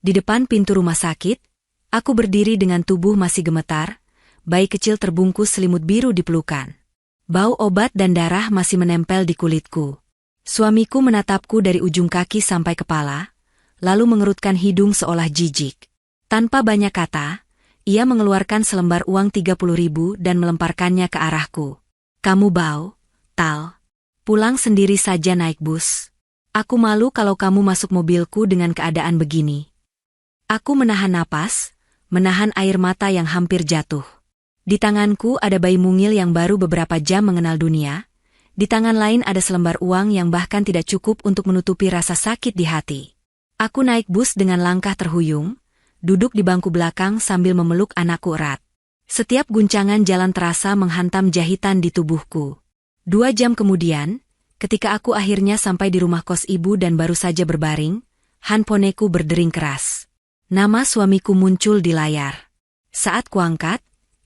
Di depan pintu rumah sakit, aku berdiri dengan tubuh masih gemetar, bayi kecil terbungkus selimut biru di pelukan. Bau obat dan darah masih menempel di kulitku. Suamiku menatapku dari ujung kaki sampai kepala, lalu mengerutkan hidung seolah jijik. Tanpa banyak kata, ia mengeluarkan selembar uang 30.000 dan melemparkannya ke arahku. Kamu bau, Tal. Pulang sendiri saja naik bus. Aku malu kalau kamu masuk mobilku dengan keadaan begini. Aku menahan napas, menahan air mata yang hampir jatuh. Di tanganku ada bayi mungil yang baru beberapa jam mengenal dunia. Di tangan lain ada selembar uang yang bahkan tidak cukup untuk menutupi rasa sakit di hati. Aku naik bus dengan langkah terhuyung, duduk di bangku belakang sambil memeluk anakku erat. Setiap guncangan jalan terasa menghantam jahitan di tubuhku. 2 jam kemudian, ketika aku akhirnya sampai di rumah kos ibu dan baru saja berbaring, handphoneku berdering keras. Nama suamiku muncul di layar. Saat kuangkat,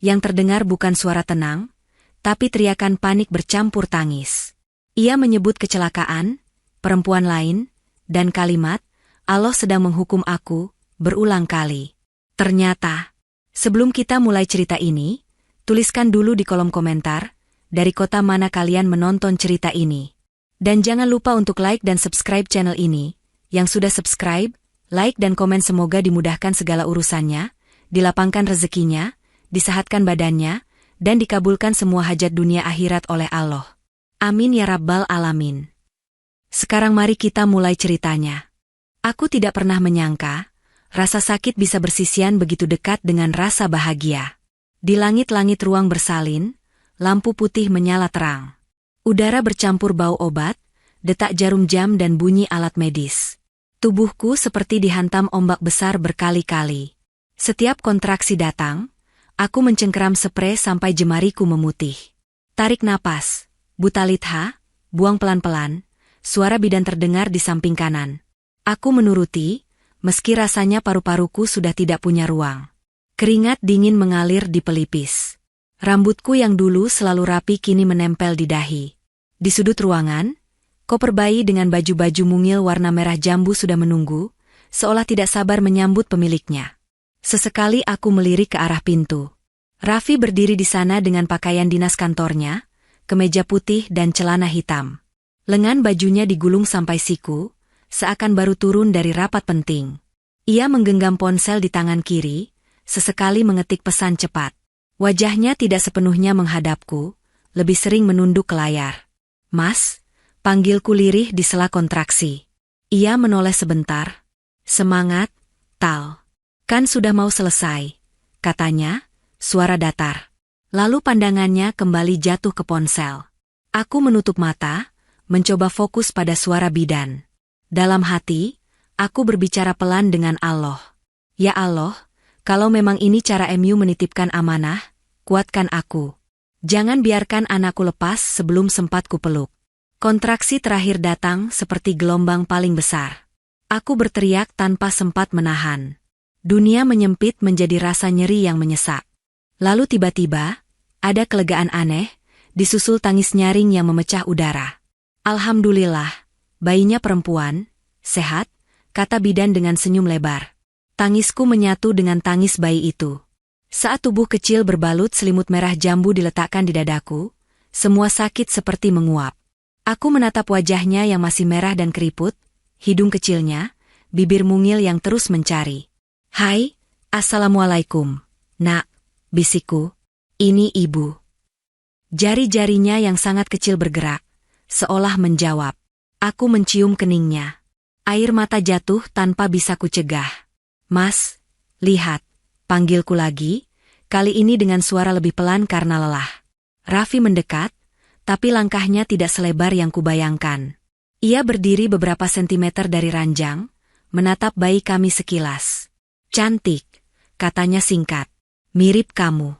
yang terdengar bukan suara tenang, tapi teriakan panik bercampur tangis. Ia menyebut kecelakaan, perempuan lain, dan kalimat, Allah sedang menghukum aku, berulang kali. Ternyata, sebelum kita mulai cerita ini, tuliskan dulu di kolom komentar, dari kota mana kalian menonton cerita ini. Dan jangan lupa untuk like dan subscribe channel ini. Yang sudah subscribe, like dan komen semoga dimudahkan segala urusannya, dilapangkan rezekinya, disehatkan badannya, dan dikabulkan semua hajat dunia akhirat oleh Allah. Amin ya Rabbal Alamin. Sekarang mari kita mulai ceritanya. Aku tidak pernah menyangka, rasa sakit bisa bersisian begitu dekat dengan rasa bahagia. Di langit-langit ruang bersalin, lampu putih menyala terang. Udara bercampur bau obat, detak jarum jam dan bunyi alat medis. Tubuhku seperti dihantam ombak besar berkali-kali. Setiap kontraksi datang, aku mencengkeram spray sampai jemariku memutih. Tarik napas, Butalitha, buang pelan-pelan, suara bidan terdengar di samping kanan. Aku menuruti, meski rasanya paru-paruku sudah tidak punya ruang. Keringat dingin mengalir di pelipis. Rambutku yang dulu selalu rapi kini menempel di dahi. Di sudut ruangan, koper bayi dengan baju-baju mungil warna merah jambu sudah menunggu, seolah tidak sabar menyambut pemiliknya. Sesekali aku melirik ke arah pintu. Raffi berdiri di sana dengan pakaian dinas kantornya, kemeja putih dan celana hitam. Lengan bajunya digulung sampai siku, seakan baru turun dari rapat penting. Ia menggenggam ponsel di tangan kiri, sesekali mengetik pesan cepat. Wajahnya tidak sepenuhnya menghadapku, lebih sering menunduk ke layar. Mas, panggilku lirih di sela kontraksi. Ia menoleh sebentar. Semangat, Tal. Kan sudah mau selesai, katanya, suara datar. Lalu pandangannya kembali jatuh ke ponsel. Aku menutup mata, mencoba fokus pada suara bidan. Dalam hati, aku berbicara pelan dengan Allah. Ya Allah, kalau memang ini cara MU menitipkan amanah, kuatkan aku. Jangan biarkan anakku lepas sebelum sempat kupeluk. Kontraksi terakhir datang seperti gelombang paling besar. Aku berteriak tanpa sempat menahan. Dunia menyempit menjadi rasa nyeri yang menyesak. Lalu tiba-tiba, ada kelegaan aneh, disusul tangis nyaring yang memecah udara. Alhamdulillah, bayinya perempuan, sehat, kata bidan dengan senyum lebar. Tangisku menyatu dengan tangis bayi itu. Saat tubuh kecil berbalut selimut merah jambu diletakkan di dadaku, semua sakit seperti menguap. Aku menatap wajahnya yang masih merah dan keriput, hidung kecilnya, bibir mungil yang terus mencari. Hai, Assalamualaikum, nak, bisikku, ini ibu. Jari-jarinya yang sangat kecil bergerak, seolah menjawab. Aku mencium keningnya. Air mata jatuh tanpa bisa kucegah. Mas, lihat, panggilku lagi, kali ini dengan suara lebih pelan karena lelah. Raffi mendekat, tapi langkahnya tidak selebar yang kubayangkan. Ia berdiri beberapa sentimeter dari ranjang, menatap bayi kami sekilas. Cantik, katanya singkat. Mirip kamu.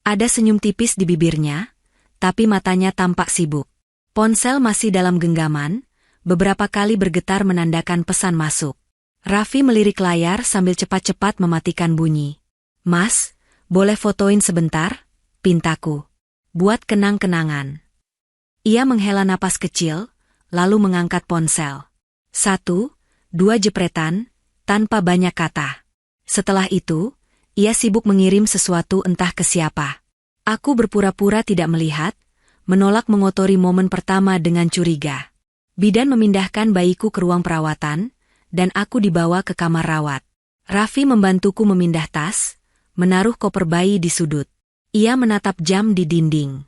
Ada senyum tipis di bibirnya, tapi matanya tampak sibuk. Ponsel masih dalam genggaman, beberapa kali bergetar menandakan pesan masuk. Raffi melirik layar sambil cepat-cepat mematikan bunyi. Mas, boleh fotoin sebentar? Pintaku. Buat kenang-kenangan. Ia menghela napas kecil, lalu mengangkat ponsel. 1, 2 jepretan, tanpa banyak kata. Setelah itu, ia sibuk mengirim sesuatu entah ke siapa. Aku berpura-pura tidak melihat, menolak mengotori momen pertama dengan curiga. Bidan memindahkan bayiku ke ruang perawatan, dan aku dibawa ke kamar rawat. Raffi membantuku memindah tas, menaruh koper bayi di sudut. Ia menatap jam di dinding.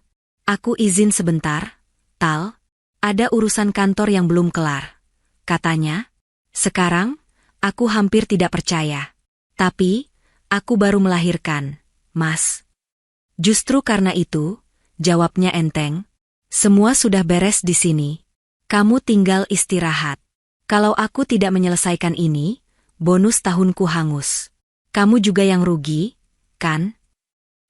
Aku izin sebentar, Tal. Ada urusan kantor yang belum kelar. Katanya, sekarang, aku hampir tidak percaya. Tapi, aku baru melahirkan, Mas. Justru karena itu, jawabnya enteng. Semua sudah beres di sini. Kamu tinggal istirahat. Kalau aku tidak menyelesaikan ini, bonus tahunku hangus. Kamu juga yang rugi, kan?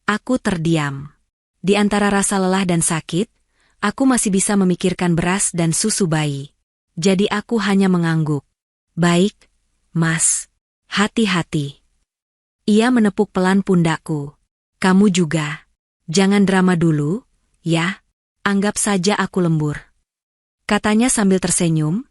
Aku terdiam. Di antara rasa lelah dan sakit, aku masih bisa memikirkan beras dan susu bayi. Jadi aku hanya mengangguk. Baik, Mas. Hati-hati. Ia menepuk pelan pundakku. Kamu juga. Jangan drama dulu, ya. Anggap saja aku lembur. Katanya sambil tersenyum,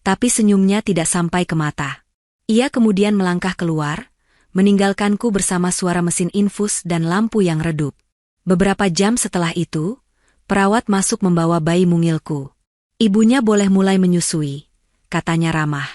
tapi senyumnya tidak sampai ke mata. Ia kemudian melangkah keluar, meninggalkanku bersama suara mesin infus dan lampu yang redup. Beberapa jam setelah itu, perawat masuk membawa bayi mungilku. Ibunya boleh mulai menyusui, katanya ramah.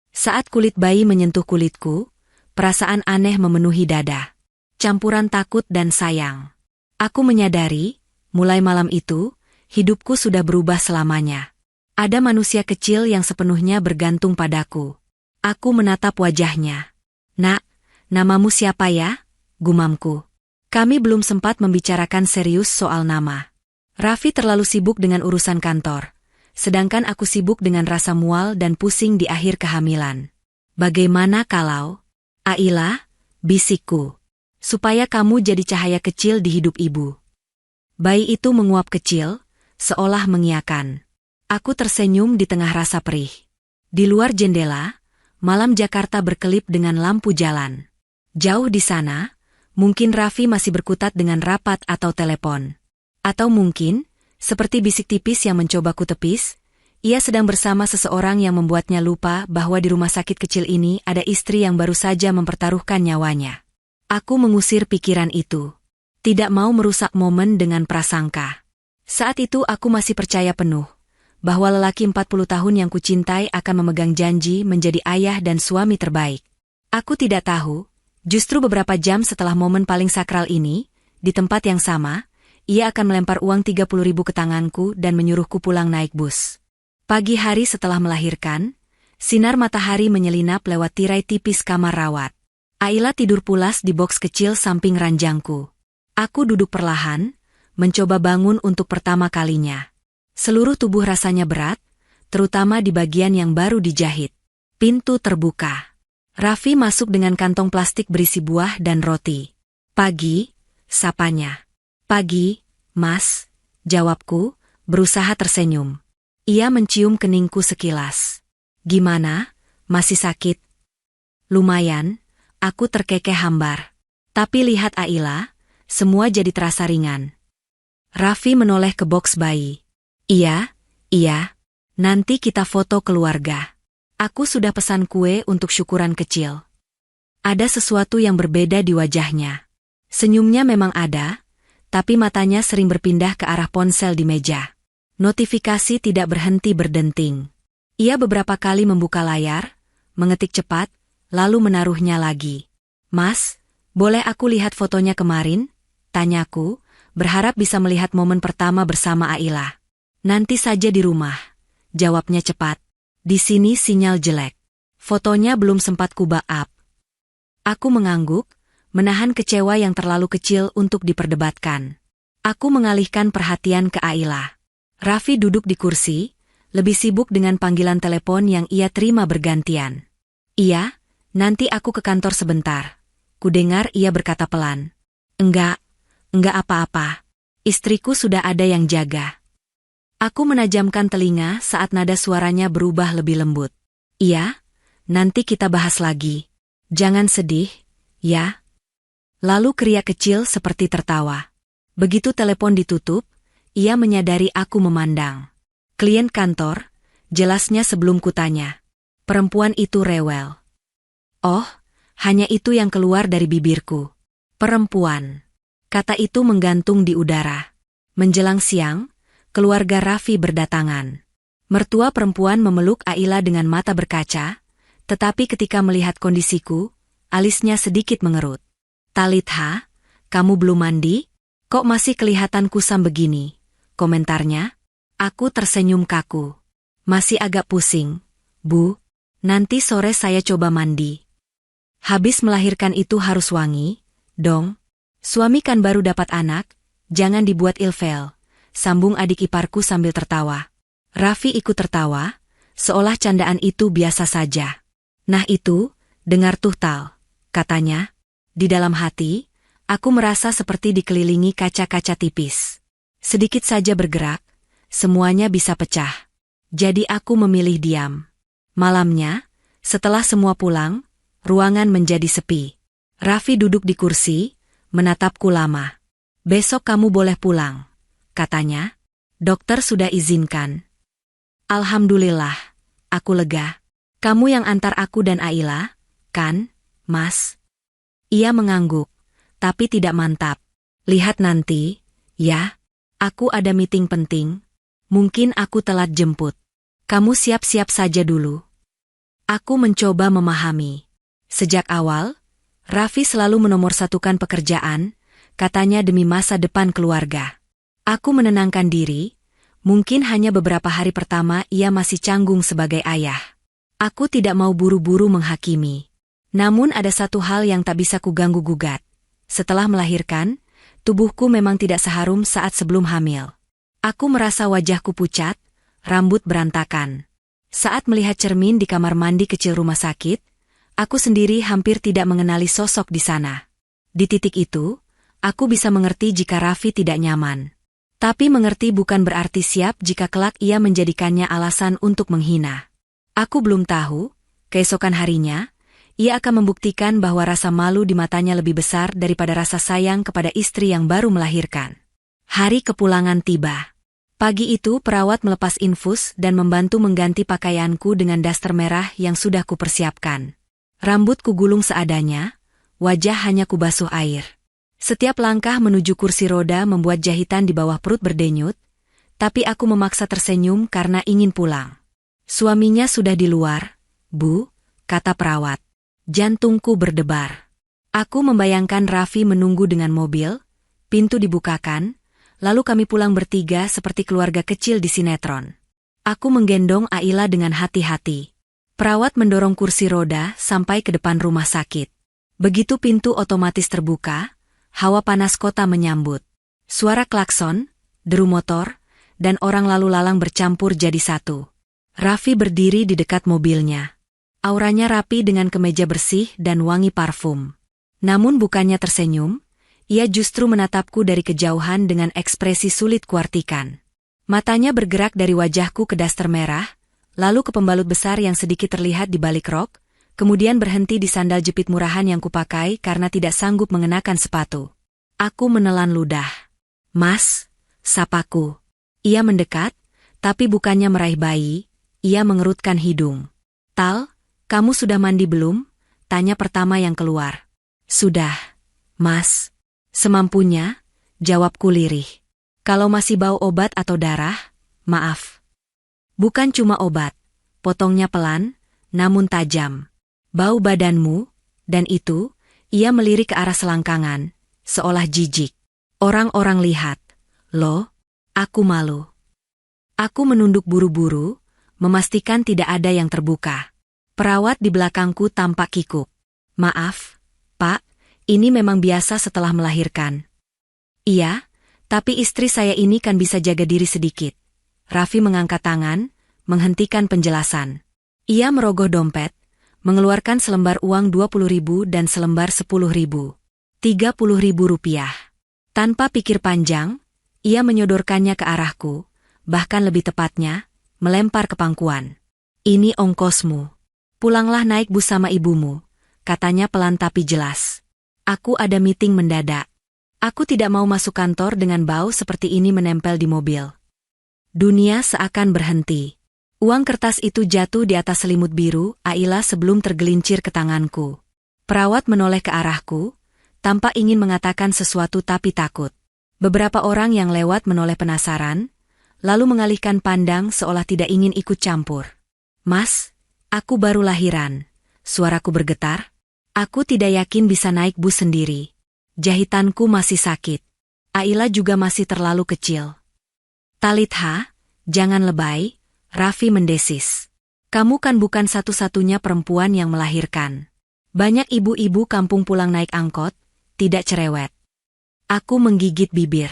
Saat kulit bayi menyentuh kulitku, perasaan aneh memenuhi dada. Campuran takut dan sayang. Aku menyadari, mulai malam itu, hidupku sudah berubah selamanya. Ada manusia kecil yang sepenuhnya bergantung padaku. Aku menatap wajahnya. Nak, namamu siapa ya? Gumamku. Kami belum sempat membicarakan serius soal nama. Raffi terlalu sibuk dengan urusan kantor, sedangkan aku sibuk dengan rasa mual dan pusing di akhir kehamilan. Bagaimana kalau... Aila, bisikku. Supaya kamu jadi cahaya kecil di hidup ibu. Bayi itu menguap kecil, seolah mengiyakan. Aku tersenyum di tengah rasa perih. Di luar jendela, malam Jakarta berkelip dengan lampu jalan. Jauh di sana, mungkin Raffi masih berkutat dengan rapat atau telepon. Atau mungkin, seperti bisik tipis yang mencoba kutepis, ia sedang bersama seseorang yang membuatnya lupa bahwa di rumah sakit kecil ini ada istri yang baru saja mempertaruhkan nyawanya. Aku mengusir pikiran itu. Tidak mau merusak momen dengan prasangka. Saat itu aku masih percaya penuh bahwa lelaki 40 tahun yang kucintai akan memegang janji menjadi ayah dan suami terbaik. Aku tidak tahu, justru beberapa jam setelah momen paling sakral ini, di tempat yang sama, ia akan melempar uang 30.000 ke tanganku dan menyuruhku pulang naik bus. Pagi hari setelah melahirkan, sinar matahari menyelinap lewat tirai tipis kamar rawat. Aila tidur pulas di boks kecil samping ranjangku. Aku duduk perlahan, mencoba bangun untuk pertama kalinya. Seluruh tubuh rasanya berat, terutama di bagian yang baru dijahit. Pintu terbuka. Raffi masuk dengan kantong plastik berisi buah dan roti. Pagi, sapanya. Pagi, Mas, jawabku, berusaha tersenyum. Ia mencium keningku sekilas. Gimana, masih sakit? Lumayan, aku terkekeh hambar. Tapi lihat Aila, semua jadi terasa ringan. Raffi menoleh ke boks bayi. Iya, nanti kita foto keluarga. Aku sudah pesan kue untuk syukuran kecil. Ada sesuatu yang berbeda di wajahnya. Senyumnya memang ada, tapi matanya sering berpindah ke arah ponsel di meja. Notifikasi tidak berhenti berdenting. Ia beberapa kali membuka layar, mengetik cepat, lalu menaruhnya lagi. Mas, boleh aku lihat fotonya kemarin? Tanyaku, berharap bisa melihat momen pertama bersama Aila. Nanti saja di rumah, jawabnya cepat. Di sini sinyal jelek. Fotonya belum sempat ku-backup. Aku mengangguk, menahan kecewa yang terlalu kecil untuk diperdebatkan. Aku mengalihkan perhatian ke Aila. Raffi duduk di kursi, lebih sibuk dengan panggilan telepon yang ia terima bergantian. Iya, nanti aku ke kantor sebentar. Kudengar ia berkata pelan. Enggak apa-apa. Istriku sudah ada yang jaga. Aku menajamkan telinga saat nada suaranya berubah lebih lembut. Iya, nanti kita bahas lagi. Jangan sedih, ya. Lalu kriak kecil seperti tertawa. Begitu telepon ditutup, ia menyadari aku memandang. Klien kantor, jelasnya sebelum kutanya. Perempuan itu rewel. Oh, hanya itu yang keluar dari bibirku. Perempuan. Kata itu menggantung di udara. Menjelang siang, keluarga Raffi berdatangan. Mertua perempuan memeluk Aila dengan mata berkaca, tetapi ketika melihat kondisiku, alisnya sedikit mengerut. "Talitha, kamu belum mandi? Kok masih kelihatan kusam begini?" komentarnya. Aku tersenyum kaku. "Masih agak pusing, Bu. Nanti sore saya coba mandi." "Habis melahirkan itu harus wangi, dong. Suami kan baru dapat anak, jangan dibuat ilfel," sambung adik iparku sambil tertawa. Raffi ikut tertawa, seolah candaan itu biasa saja. "Nah itu, dengar tuh Tal," katanya. Di dalam hati, aku merasa seperti dikelilingi kaca-kaca tipis. Sedikit saja bergerak, semuanya bisa pecah. Jadi aku memilih diam. Malamnya, setelah semua pulang, ruangan menjadi sepi. Raffi duduk di kursi, menatapku lama. "Besok kamu boleh pulang," katanya. "Dokter sudah izinkan." "Alhamdulillah," aku lega. "Kamu yang antar aku dan Aila, kan, Mas?" Ia mengangguk, tapi tidak mantap. "Lihat nanti, ya. Aku ada meeting penting. Mungkin aku telat jemput. Kamu siap-siap saja dulu." Aku mencoba memahami. Sejak awal, Raffi selalu menomorsatukan pekerjaan, katanya demi masa depan keluarga. Aku menenangkan diri, mungkin hanya beberapa hari pertama ia masih canggung sebagai ayah. Aku tidak mau buru-buru menghakimi. Namun ada satu hal yang tak bisa kuganggu-gugat. Setelah melahirkan, tubuhku memang tidak seharum saat sebelum hamil. Aku merasa wajahku pucat, rambut berantakan. Saat melihat cermin di kamar mandi kecil rumah sakit, aku sendiri hampir tidak mengenali sosok di sana. Di titik itu, aku bisa mengerti jika Raffi tidak nyaman. Tapi mengerti bukan berarti siap jika kelak ia menjadikannya alasan untuk menghina. Aku belum tahu, keesokan harinya, ia akan membuktikan bahwa rasa malu di matanya lebih besar daripada rasa sayang kepada istri yang baru melahirkan. Hari kepulangan tiba. Pagi itu perawat melepas infus dan membantu mengganti pakaianku dengan daster merah yang sudah kupersiapkan. Rambut kugulung seadanya, wajah hanya kubasuh air. Setiap langkah menuju kursi roda membuat jahitan di bawah perut berdenyut, tapi aku memaksa tersenyum karena ingin pulang. "Suaminya sudah di luar, Bu," kata perawat. Jantungku berdebar. Aku membayangkan Raffi menunggu dengan mobil, pintu dibukakan, lalu kami pulang bertiga seperti keluarga kecil di sinetron. Aku menggendong Aila dengan hati-hati. Perawat mendorong kursi roda sampai ke depan rumah sakit. Begitu pintu otomatis terbuka, hawa panas kota menyambut. Suara klakson, deru motor, dan orang lalu lalang bercampur jadi satu. Raffi berdiri di dekat mobilnya. Auranya rapi dengan kemeja bersih dan wangi parfum. Namun bukannya tersenyum, ia justru menatapku dari kejauhan dengan ekspresi sulit kuartikan. Matanya bergerak dari wajahku ke daster merah, lalu ke pembalut besar yang sedikit terlihat di balik rok, kemudian berhenti di sandal jepit murahan yang kupakai karena tidak sanggup mengenakan sepatu. Aku menelan ludah. "Mas," sapaku. Ia mendekat, tapi bukannya meraih bayi, ia mengerutkan hidung. "Tal, kamu sudah mandi belum?" tanya pertama yang keluar. "Sudah, Mas." "Semampunya," jawabku lirih. "Kalau masih bau obat atau darah, maaf." "Bukan cuma obat," potongnya pelan, namun tajam. "Bau badanmu," dan itu, ia melirik ke arah selangkangan, seolah jijik. "Orang-orang lihat." "Loh?" Aku malu. Aku menunduk buru-buru, memastikan tidak ada yang terbuka. Perawat di belakangku tampak kikuk. "Maaf, Pak, ini memang biasa setelah melahirkan." "Iya, tapi istri saya ini kan bisa jaga diri sedikit." Raffi mengangkat tangan, menghentikan penjelasan. Ia merogoh dompet, mengeluarkan selembar uang 20.000 dan selembar 10.000. 30.000 rupiah. Tanpa pikir panjang, ia menyodorkannya ke arahku, bahkan lebih tepatnya, melempar ke pangkuan. "Ini ongkosmu. Pulanglah naik bus sama ibumu," katanya pelan tapi jelas. Aku ada meeting mendadak. Aku tidak mau masuk kantor dengan bau seperti ini menempel di mobil. Dunia seakan berhenti. Uang kertas itu jatuh di atas selimut biru Aila sebelum tergelincir ke tanganku. Perawat menoleh ke arahku, tampak ingin mengatakan sesuatu tapi takut. Beberapa orang yang lewat menoleh penasaran, lalu mengalihkan pandang seolah tidak ingin ikut campur. "Mas, aku baru lahiran." Suaraku bergetar. Aku tidak yakin bisa naik bus sendiri. Jahitanku masih sakit. Aila juga masih terlalu kecil. "Talitha, jangan lebay," Raffi mendesis. "Kamu kan bukan satu-satunya perempuan yang melahirkan. Banyak ibu-ibu kampung pulang naik angkot, tidak cerewet." Aku menggigit bibir.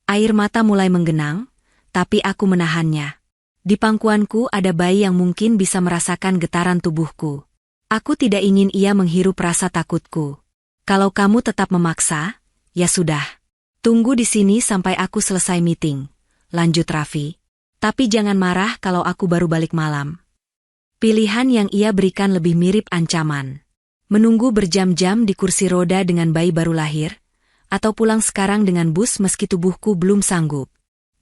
Air mata mulai menggenang, tapi aku menahannya. Di pangkuanku ada bayi yang mungkin bisa merasakan getaran tubuhku. Aku tidak ingin ia menghirup rasa takutku. "Kalau kamu tetap memaksa, ya sudah. Tunggu di sini sampai aku selesai meeting," lanjut Raffi. "Tapi jangan marah kalau aku baru balik malam." Pilihan yang ia berikan lebih mirip ancaman. Menunggu berjam-jam di kursi roda dengan bayi baru lahir, atau pulang sekarang dengan bus meski tubuhku belum sanggup.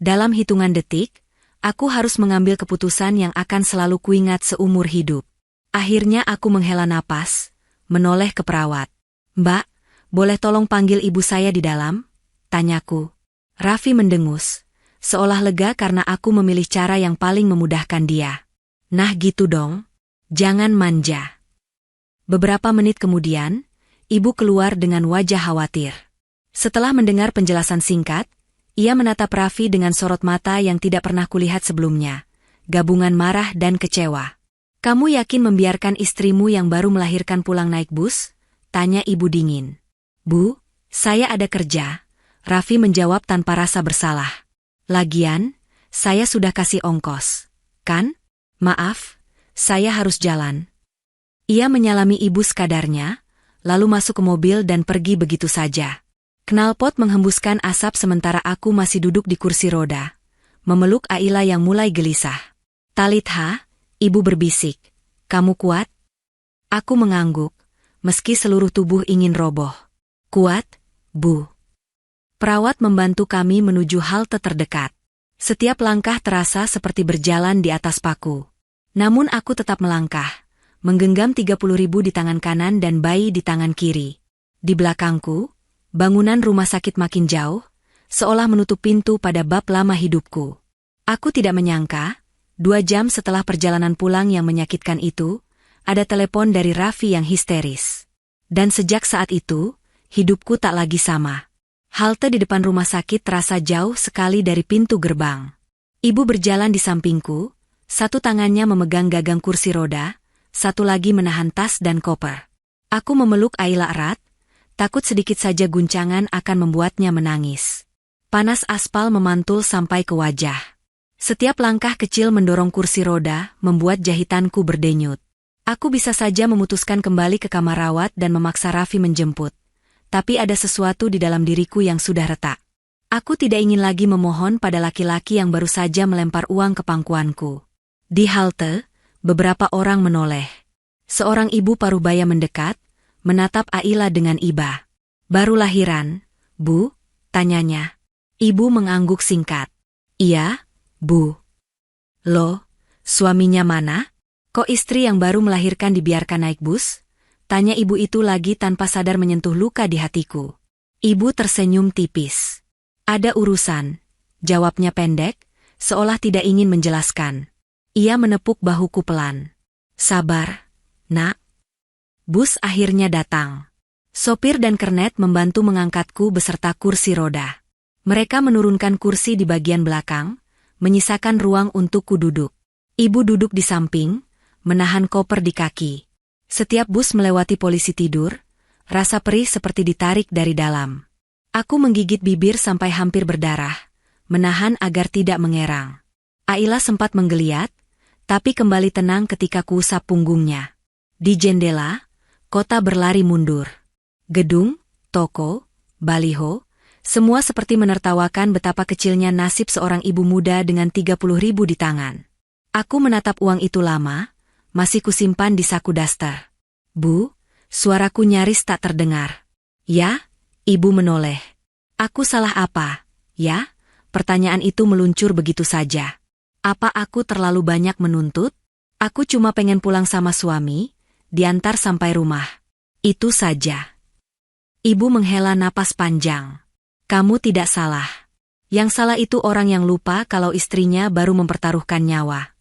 Dalam hitungan detik, aku harus mengambil keputusan yang akan selalu kuingat seumur hidup. Akhirnya aku menghela napas, menoleh ke perawat. "Mbak, boleh tolong panggil ibu saya di dalam?" tanyaku. Raffi mendengus, seolah lega karena aku memilih cara yang paling memudahkan dia. "Nah gitu dong, jangan manja." Beberapa menit kemudian, ibu keluar dengan wajah khawatir. Setelah mendengar penjelasan singkat, ia menatap Raffi dengan sorot mata yang tidak pernah kulihat sebelumnya, gabungan marah dan kecewa. "Kamu yakin membiarkan istrimu yang baru melahirkan pulang naik bus?" tanya ibu dingin. "Bu, saya ada kerja," Raffi menjawab tanpa rasa bersalah. "Lagian, saya sudah kasih ongkos, kan? Maaf, saya harus jalan." Ia menyalami ibu sekadarnya, lalu masuk ke mobil dan pergi begitu saja. Knalpot menghembuskan asap sementara aku masih duduk di kursi roda, memeluk Aila yang mulai gelisah. "Talitha," ibu berbisik, "kamu kuat?" Aku mengangguk, meski seluruh tubuh ingin roboh. "Kuat, Bu." Perawat membantu kami menuju halte terdekat. Setiap langkah terasa seperti berjalan di atas paku. Namun aku tetap melangkah, menggenggam 30.000 di tangan kanan dan bayi di tangan kiri. Di belakangku, bangunan rumah sakit makin jauh, seolah menutup pintu pada bab lama hidupku. Aku tidak menyangka, 2 jam setelah perjalanan pulang yang menyakitkan itu, ada telepon dari Raffi yang histeris. Dan sejak saat itu, hidupku tak lagi sama. Halte di depan rumah sakit terasa jauh sekali dari pintu gerbang. Ibu berjalan di sampingku, satu tangannya memegang gagang kursi roda, satu lagi menahan tas dan koper. Aku memeluk Aila erat, takut sedikit saja guncangan akan membuatnya menangis. Panas aspal memantul sampai ke wajah. Setiap langkah kecil mendorong kursi roda, membuat jahitanku berdenyut. Aku bisa saja memutuskan kembali ke kamar rawat dan memaksa Raffi menjemput. Tapi ada sesuatu di dalam diriku yang sudah retak. Aku tidak ingin lagi memohon pada laki-laki yang baru saja melempar uang ke pangkuanku. Di halte, beberapa orang menoleh. Seorang ibu parubaya mendekat, menatap Aila dengan iba. "Baru lahiran, Bu?" tanyanya. Ibu mengangguk singkat. "Iya, Bu." "Loh, suaminya mana? Kok istri yang baru melahirkan dibiarkan naik bus?" tanya ibu itu lagi tanpa sadar menyentuh luka di hatiku. Ibu tersenyum tipis. "Ada urusan," jawabnya pendek, seolah tidak ingin menjelaskan. Ia menepuk bahuku pelan. "Sabar, Nak." Bus akhirnya datang. Sopir dan kernet membantu mengangkatku beserta kursi roda. Mereka menurunkan kursi di bagian belakang, menyisakan ruang untukku duduk. Ibu duduk di samping, menahan koper di kaki. Setiap bus melewati polisi tidur, rasa perih seperti ditarik dari dalam. Aku menggigit bibir sampai hampir berdarah, menahan agar tidak mengerang. Aila sempat menggeliat, tapi kembali tenang ketika kuusap punggungnya. Di jendela, kota berlari mundur. Gedung, toko, baliho, semua seperti menertawakan betapa kecilnya nasib seorang ibu muda dengan 30.000 di tangan. Aku menatap uang itu lama, masih kusimpan di saku daster. "Bu," suaraku nyaris tak terdengar. "Ya?" Ibu menoleh. "Aku salah apa, ya?" Pertanyaan itu meluncur begitu saja. Apa aku terlalu banyak menuntut? Aku cuma pengen pulang sama suami, diantar sampai rumah. Itu saja. Ibu menghela napas panjang. Kamu tidak salah. Yang salah itu orang yang lupa kalau istrinya baru mempertaruhkan nyawa.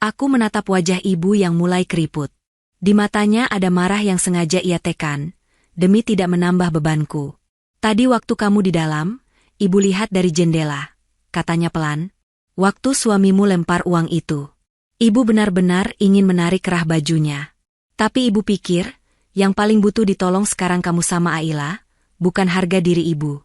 Aku menatap wajah ibu yang mulai keriput. Di matanya ada marah yang sengaja ia tekan, demi tidak menambah bebanku. Tadi waktu kamu di dalam, ibu lihat dari jendela, katanya pelan. Waktu suamimu lempar uang itu. Ibu benar-benar ingin menarik kerah bajunya. Tapi ibu pikir, yang paling butuh ditolong sekarang kamu sama Aila, bukan harga diri ibu.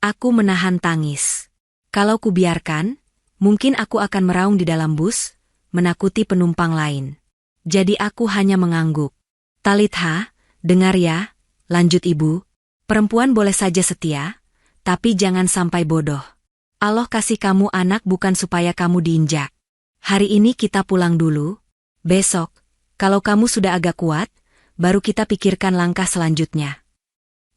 Aku menahan tangis. Kalau kubiarkan, mungkin aku akan meraung di dalam bus, menakuti penumpang lain. Jadi aku hanya mengangguk. Talitha, dengar ya, lanjut ibu. Perempuan boleh saja setia, tapi jangan sampai bodoh. Allah kasih kamu anak bukan supaya kamu diinjak. Hari ini kita pulang dulu. Besok, kalau kamu sudah agak kuat, baru kita pikirkan langkah selanjutnya.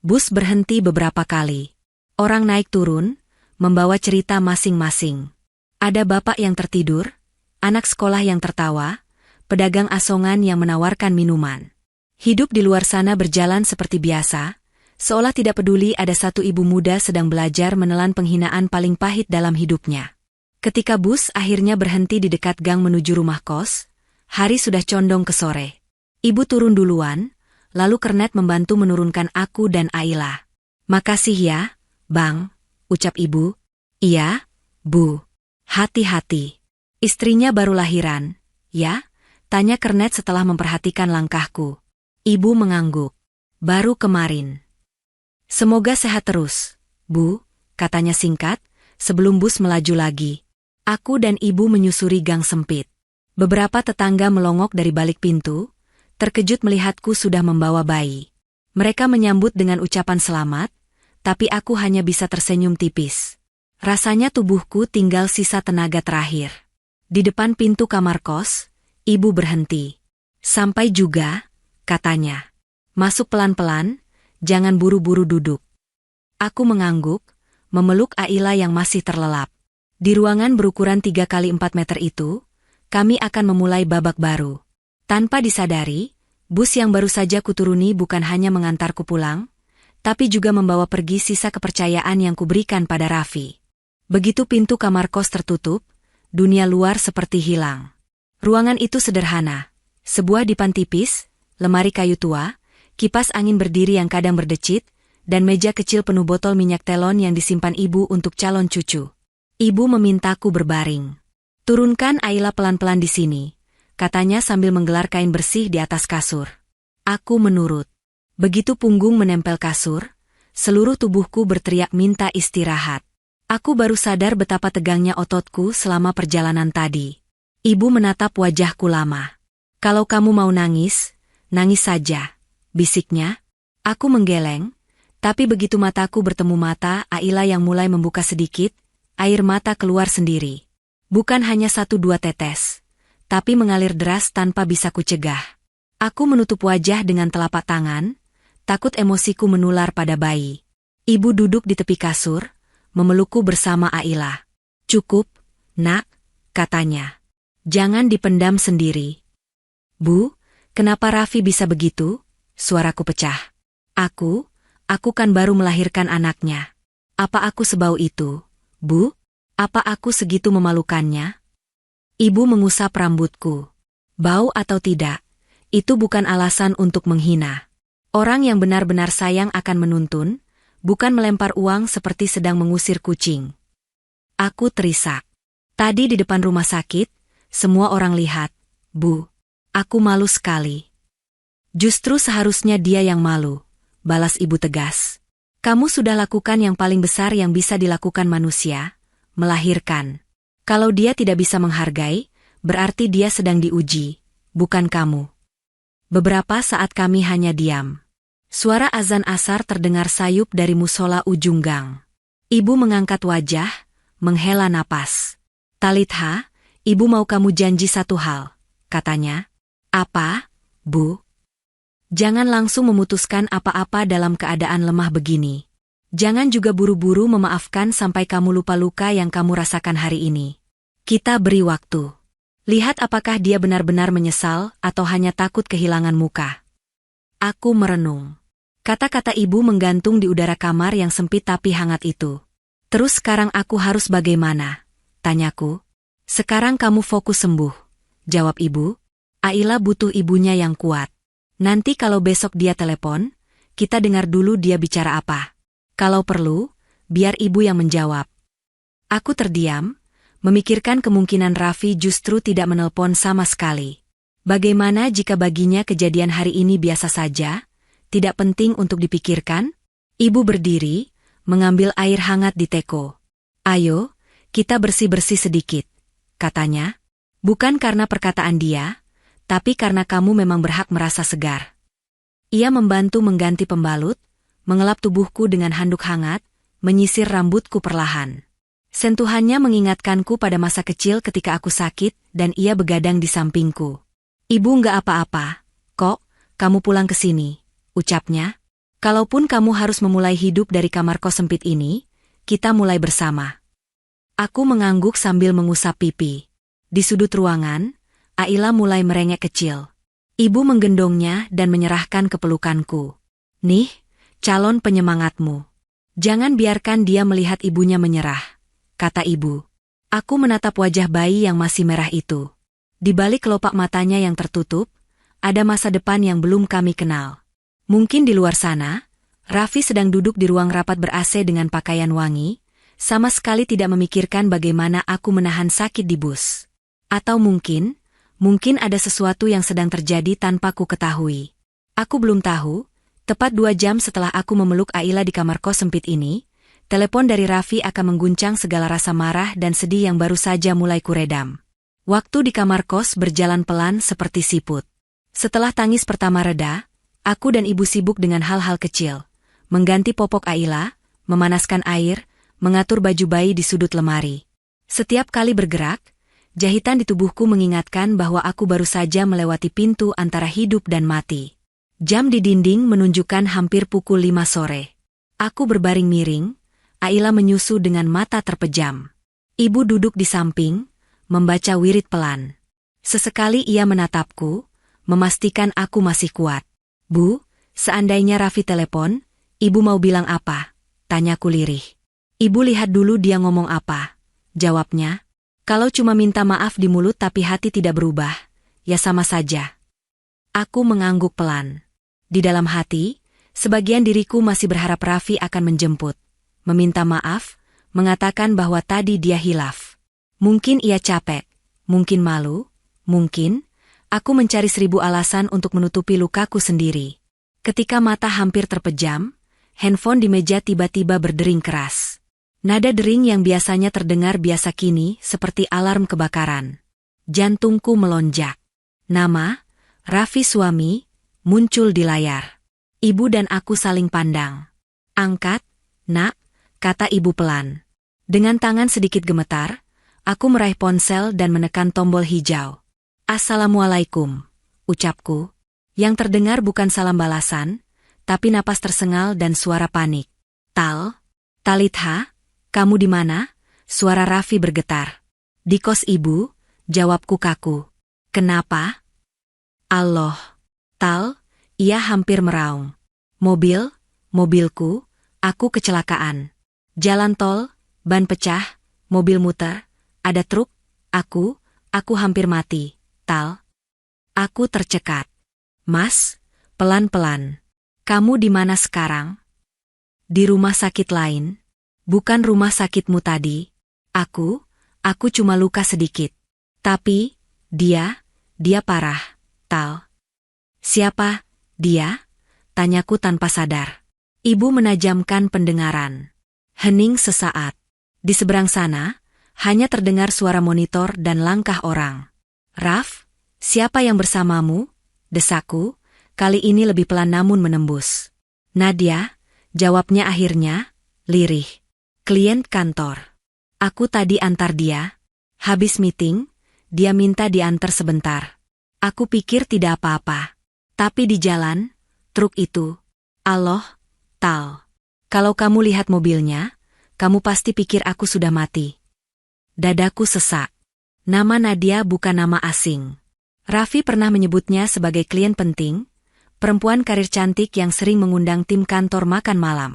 Bus berhenti beberapa kali. Orang naik turun, membawa cerita masing-masing. Ada bapak yang tertidur, anak sekolah yang tertawa, pedagang asongan yang menawarkan minuman. Hidup di luar sana berjalan seperti biasa, seolah tidak peduli ada satu ibu muda sedang belajar menelan penghinaan paling pahit dalam hidupnya. Ketika bus akhirnya berhenti di dekat gang menuju rumah kos, hari sudah condong ke sore. Ibu turun duluan, lalu Kernet membantu menurunkan aku dan Aila. Makasih ya, Bang, ucap ibu. Iya, Bu. Hati-hati. Istrinya baru lahiran, ya? Tanya Kernet setelah memperhatikan langkahku. Ibu mengangguk. Baru kemarin. Semoga sehat terus, Bu, katanya singkat, sebelum bus melaju lagi. Aku dan ibu menyusuri gang sempit. Beberapa tetangga melongok dari balik pintu, terkejut melihatku sudah membawa bayi. Mereka menyambut dengan ucapan selamat, tapi aku hanya bisa tersenyum tipis. Rasanya tubuhku tinggal sisa tenaga terakhir. Di depan pintu kamar kos, ibu berhenti. Sampai juga, katanya. Masuk pelan-pelan, jangan buru-buru duduk. Aku mengangguk, memeluk Aila yang masih terlelap. Di ruangan berukuran 3 kali 4 meter itu, kami akan memulai babak baru. Tanpa disadari, bus yang baru saja kuturuni bukan hanya mengantarku pulang, tapi juga membawa pergi sisa kepercayaan yang kuberikan pada Raffi. Begitu pintu kamar kos tertutup, dunia luar seperti hilang. Ruangan itu sederhana, sebuah dipan tipis, lemari kayu tua, kipas angin berdiri yang kadang berdecit, dan meja kecil penuh botol minyak telon yang disimpan ibu untuk calon cucu. Ibu memintaku berbaring. Turunkan Aila pelan-pelan di sini, katanya sambil menggelar kain bersih di atas kasur. Aku menurut. Begitu punggung menempel kasur, seluruh tubuhku berteriak minta istirahat. Aku baru sadar betapa tegangnya ototku selama perjalanan tadi. Ibu menatap wajahku lama. Kalau kamu mau nangis, nangis saja, bisiknya. Aku menggeleng, tapi begitu mataku bertemu mata Aila yang mulai membuka sedikit, air mata keluar sendiri. Bukan hanya 1-2 tetes, tapi mengalir deras tanpa bisa kucegah. Aku menutup wajah dengan telapak tangan, takut emosiku menular pada bayi. Ibu duduk di tepi kasur, memelukku bersama Aila. Cukup, nak, katanya. Jangan dipendam sendiri. Bu, kenapa Raffi bisa begitu? Suaraku pecah. Aku kan baru melahirkan anaknya. Apa aku sebau itu, Bu? Apa aku segitu memalukannya? Ibu mengusap rambutku. Bau atau tidak, itu bukan alasan untuk menghina. Orang yang benar-benar sayang akan menuntun, bukan melempar uang seperti sedang mengusir kucing. Aku terisak. Tadi di depan rumah sakit, semua orang lihat. Bu, aku malu sekali. Justru seharusnya dia yang malu, balas ibu tegas. Kamu sudah lakukan yang paling besar yang bisa dilakukan manusia, melahirkan. Kalau dia tidak bisa menghargai, berarti dia sedang diuji, bukan kamu. Beberapa saat kami hanya diam. Suara azan asar terdengar sayup dari musola ujung gang. Ibu mengangkat wajah, menghela napas. Talitha, ibu mau kamu janji satu hal, katanya. Apa, Bu? Jangan langsung memutuskan apa-apa dalam keadaan lemah begini. Jangan juga buru-buru memaafkan sampai kamu lupa luka yang kamu rasakan hari ini. Kita beri waktu. Lihat apakah dia benar-benar menyesal atau hanya takut kehilangan muka. Aku merenung. Kata-kata ibu menggantung di udara kamar yang sempit tapi hangat itu. Terus sekarang aku harus bagaimana? Tanyaku. Sekarang kamu fokus sembuh. Jawab ibu. Aila butuh ibunya yang kuat. Nanti kalau besok dia telepon, kita dengar dulu dia bicara apa. Kalau perlu, biar ibu yang menjawab. Aku terdiam, memikirkan kemungkinan Raffi justru tidak menelpon sama sekali. Bagaimana jika baginya kejadian hari ini biasa saja, tidak penting untuk dipikirkan? Ibu berdiri, mengambil air hangat di teko. Ayo, kita bersih-bersih sedikit, katanya. Bukan karena perkataan dia, tapi karena kamu memang berhak merasa segar. Ia membantu mengganti pembalut, mengelap tubuhku dengan handuk hangat, menyisir rambutku perlahan. Sentuhannya mengingatkanku pada masa kecil ketika aku sakit dan ia begadang di sampingku. Ibu nggak apa-apa, kok, kamu pulang ke sini, ucapnya. Kalaupun kamu harus memulai hidup dari kamar kos sempit ini, kita mulai bersama. Aku mengangguk sambil mengusap pipi. Di sudut ruangan, Aila mulai merengek kecil. Ibu menggendongnya dan menyerahkan ke pelukanku. Nih, calon penyemangatmu. Jangan biarkan dia melihat ibunya menyerah, kata ibu. Aku menatap wajah bayi yang masih merah itu. Di balik kelopak matanya yang tertutup, ada masa depan yang belum kami kenal. Mungkin di luar sana, Raffi sedang duduk di ruang rapat ber-AC dengan pakaian wangi, sama sekali tidak memikirkan bagaimana aku menahan sakit di bus. Atau mungkin ada sesuatu yang sedang terjadi tanpa ku ketahui. Aku belum tahu. Tepat 2 jam setelah aku memeluk Aila di kamar kos sempit ini, telepon dari Raffi akan mengguncang segala rasa marah dan sedih yang baru saja mulai kuredam. Waktu di kamar kos berjalan pelan seperti siput. Setelah tangis pertama reda, aku dan ibu sibuk dengan hal-hal kecil. Mengganti popok Aila, memanaskan air, mengatur baju bayi di sudut lemari. Setiap kali bergerak, jahitan di tubuhku mengingatkan bahwa aku baru saja melewati pintu antara hidup dan mati. Jam di dinding menunjukkan hampir pukul 5 sore. Aku berbaring miring, Aila menyusu dengan mata terpejam. Ibu duduk di samping, membaca wirid pelan. Sesekali ia menatapku, memastikan aku masih kuat. Bu, seandainya Raffi telepon, ibu mau bilang apa? Tanyaku lirih. Ibu lihat dulu dia ngomong apa. Jawabnya, kalau cuma minta maaf di mulut tapi hati tidak berubah, ya sama saja. Aku mengangguk pelan. Di dalam hati, sebagian diriku masih berharap Raffi akan menjemput, meminta maaf, mengatakan bahwa tadi dia hilaf. Mungkin ia capek, mungkin malu, mungkin aku mencari 1000 alasan untuk menutupi lukaku sendiri. Ketika mata hampir terpejam, handphone di meja tiba-tiba berdering keras. Nada dering yang biasanya terdengar biasa kini seperti alarm kebakaran. Jantungku melonjak. Nama, Raffi suami, muncul di layar. Ibu dan aku saling pandang. Angkat, nak, kata ibu pelan. Dengan tangan sedikit gemetar, aku meraih ponsel dan menekan tombol hijau. Assalamualaikum, ucapku. Yang terdengar bukan salam balasan, tapi napas tersengal dan suara panik. Talitha, kamu di mana? Suara Raffi bergetar. Di kos ibu, jawabku kaku. Kenapa? Allah. Ia hampir meraung. Mobilku, aku kecelakaan. Jalan tol, ban pecah, mobil muter, ada truk, aku hampir mati. Aku tercekat. Mas, pelan-pelan. Kamu di mana sekarang? Di rumah sakit lain. Bukan rumah sakitmu tadi. Aku cuma luka sedikit. Tapi, dia parah, Siapa, dia? Tanyaku tanpa sadar. Ibu menajamkan pendengaran. Hening sesaat. Di seberang sana, hanya terdengar suara monitor dan langkah orang. Raf, siapa yang bersamamu? Desaku, kali ini lebih pelan namun menembus. Nadia, jawabnya akhirnya, lirih. Klien kantor. Aku tadi antar dia. Habis meeting, dia minta diantar sebentar. Aku pikir tidak apa-apa. Tapi di jalan, truk itu. Allah, kalau kamu lihat mobilnya, kamu pasti pikir aku sudah mati. Dadaku sesak. Nama Nadia bukan nama asing. Raffi pernah menyebutnya sebagai klien penting, perempuan karir cantik yang sering mengundang tim kantor makan malam.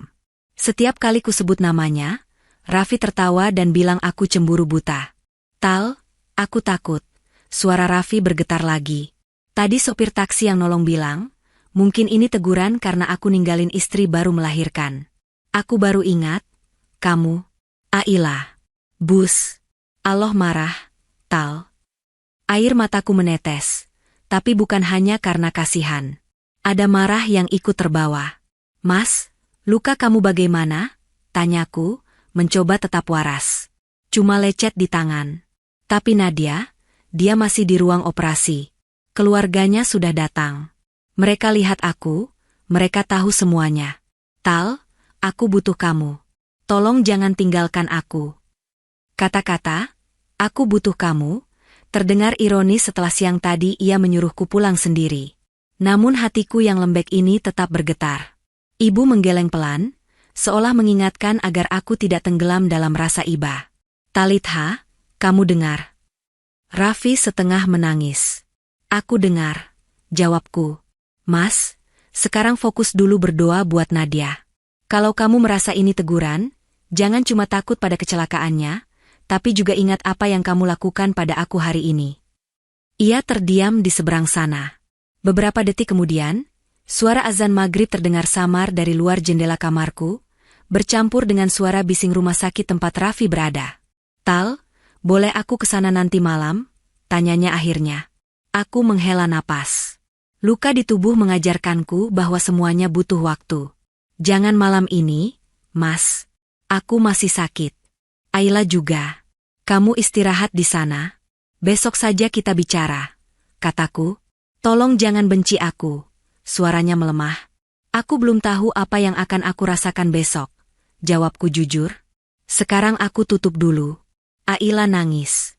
Setiap kali kusebut namanya, Raffi tertawa dan bilang aku cemburu buta. Tal, aku takut. Suara Raffi bergetar lagi. Tadi sopir taksi yang nolong bilang, mungkin ini teguran karena aku ninggalin istri baru melahirkan. Aku baru ingat, kamu, Aila. Bus. Allah marah, Tal. Air mataku menetes, tapi bukan hanya karena kasihan. Ada marah yang ikut terbawa. Mas, luka kamu bagaimana? Tanyaku, mencoba tetap waras. Cuma lecet di tangan. Tapi Nadia, dia masih di ruang operasi. Keluarganya sudah datang. Mereka lihat aku, mereka tahu semuanya. Tal, aku butuh kamu. Tolong jangan tinggalkan aku. Kata-kata, aku butuh kamu, terdengar ironis setelah siang tadi ia menyuruhku pulang sendiri. Namun hatiku yang lembek ini tetap bergetar. Ibu menggeleng pelan, seolah mengingatkan agar aku tidak tenggelam dalam rasa iba. Talitha, kamu dengar. Raffi setengah menangis. Aku dengar, jawabku. Mas, sekarang fokus dulu berdoa buat Nadia. Kalau kamu merasa ini teguran, jangan cuma takut pada kecelakaannya, tapi juga ingat apa yang kamu lakukan pada aku hari ini. Ia terdiam di seberang sana. Beberapa detik kemudian, suara azan maghrib terdengar samar dari luar jendela kamarku, bercampur dengan suara bising rumah sakit tempat Raffi berada. Tal, boleh aku kesana nanti malam? Tanyanya akhirnya. Aku menghela napas. Luka di tubuh mengajarkanku bahwa semuanya butuh waktu. Jangan malam ini, Mas. Aku masih sakit. Aila juga. Kamu istirahat di sana. Besok saja kita bicara. Kataku. Tolong jangan benci aku. Suaranya melemah. Aku belum tahu apa yang akan aku rasakan besok. Jawabku jujur. Sekarang aku tutup dulu. Aila nangis.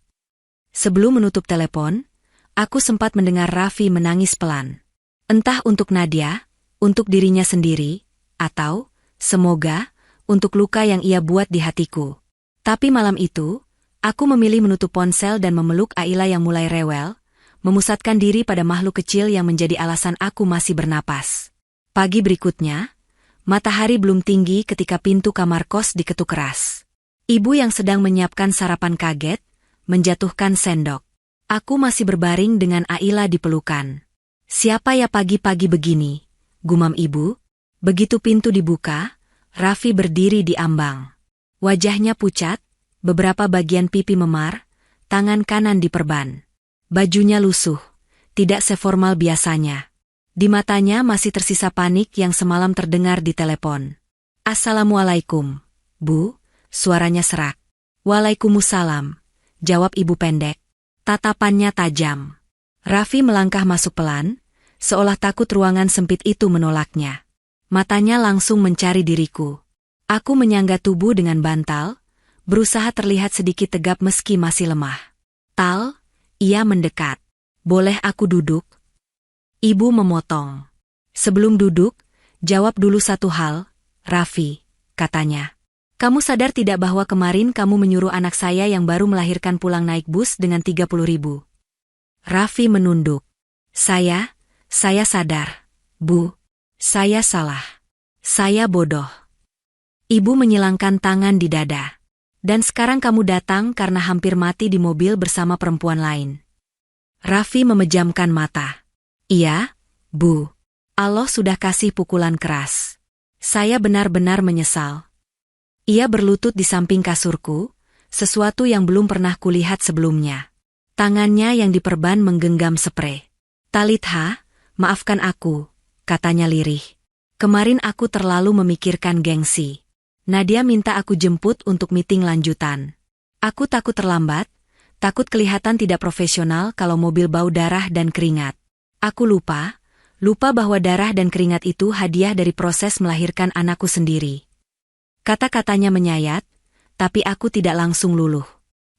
Sebelum menutup telepon, aku sempat mendengar Raffi menangis pelan. Entah untuk Nadia, untuk dirinya sendiri, atau, semoga, untuk luka yang ia buat di hatiku. Tapi malam itu, aku memilih menutup ponsel dan memeluk Aila yang mulai rewel, memusatkan diri pada makhluk kecil yang menjadi alasan aku masih bernapas. Pagi berikutnya, matahari belum tinggi ketika pintu kamar kos diketuk keras. Ibu yang sedang menyiapkan sarapan kaget, menjatuhkan sendok. Aku masih berbaring dengan Aila di pelukan. Siapa ya pagi-pagi begini? Gumam ibu. Begitu pintu dibuka, Raffi berdiri di ambang. Wajahnya pucat, beberapa bagian pipi memar, tangan kanan diperban. Bajunya lusuh, tidak seformal biasanya. Di matanya masih tersisa panik yang semalam terdengar di telepon. Assalamualaikum, Bu, suaranya serak. Waalaikumsalam, jawab ibu pendek. Tatapannya tajam. Raffi melangkah masuk pelan, seolah takut ruangan sempit itu menolaknya. Matanya langsung mencari diriku. Aku menyangga tubuh dengan bantal, berusaha terlihat sedikit tegap meski masih lemah. Tal, ia mendekat. Boleh aku duduk? Ibu memotong. Sebelum duduk, jawab dulu satu hal, Raffi, katanya. Kamu sadar tidak bahwa kemarin kamu menyuruh anak saya yang baru melahirkan pulang naik bus dengan 30.000? Raffi menunduk. Saya sadar, Bu. Saya salah. Saya bodoh. Ibu menyilangkan tangan di dada. Dan sekarang kamu datang karena hampir mati di mobil bersama perempuan lain. Raffi memejamkan mata. Iya, Bu. Allah sudah kasih pukulan keras. Saya benar-benar menyesal. Ia berlutut di samping kasurku, sesuatu yang belum pernah kulihat sebelumnya. Tangannya yang diperban menggenggam sprei. Talitha, maafkan aku, katanya lirih. Kemarin aku terlalu memikirkan gengsi. Nadia minta aku jemput untuk meeting lanjutan. Aku takut terlambat, takut kelihatan tidak profesional kalau mobil bau darah dan keringat. Aku lupa bahwa darah dan keringat itu hadiah dari proses melahirkan anakku sendiri. Kata-katanya menyayat, tapi aku tidak langsung luluh.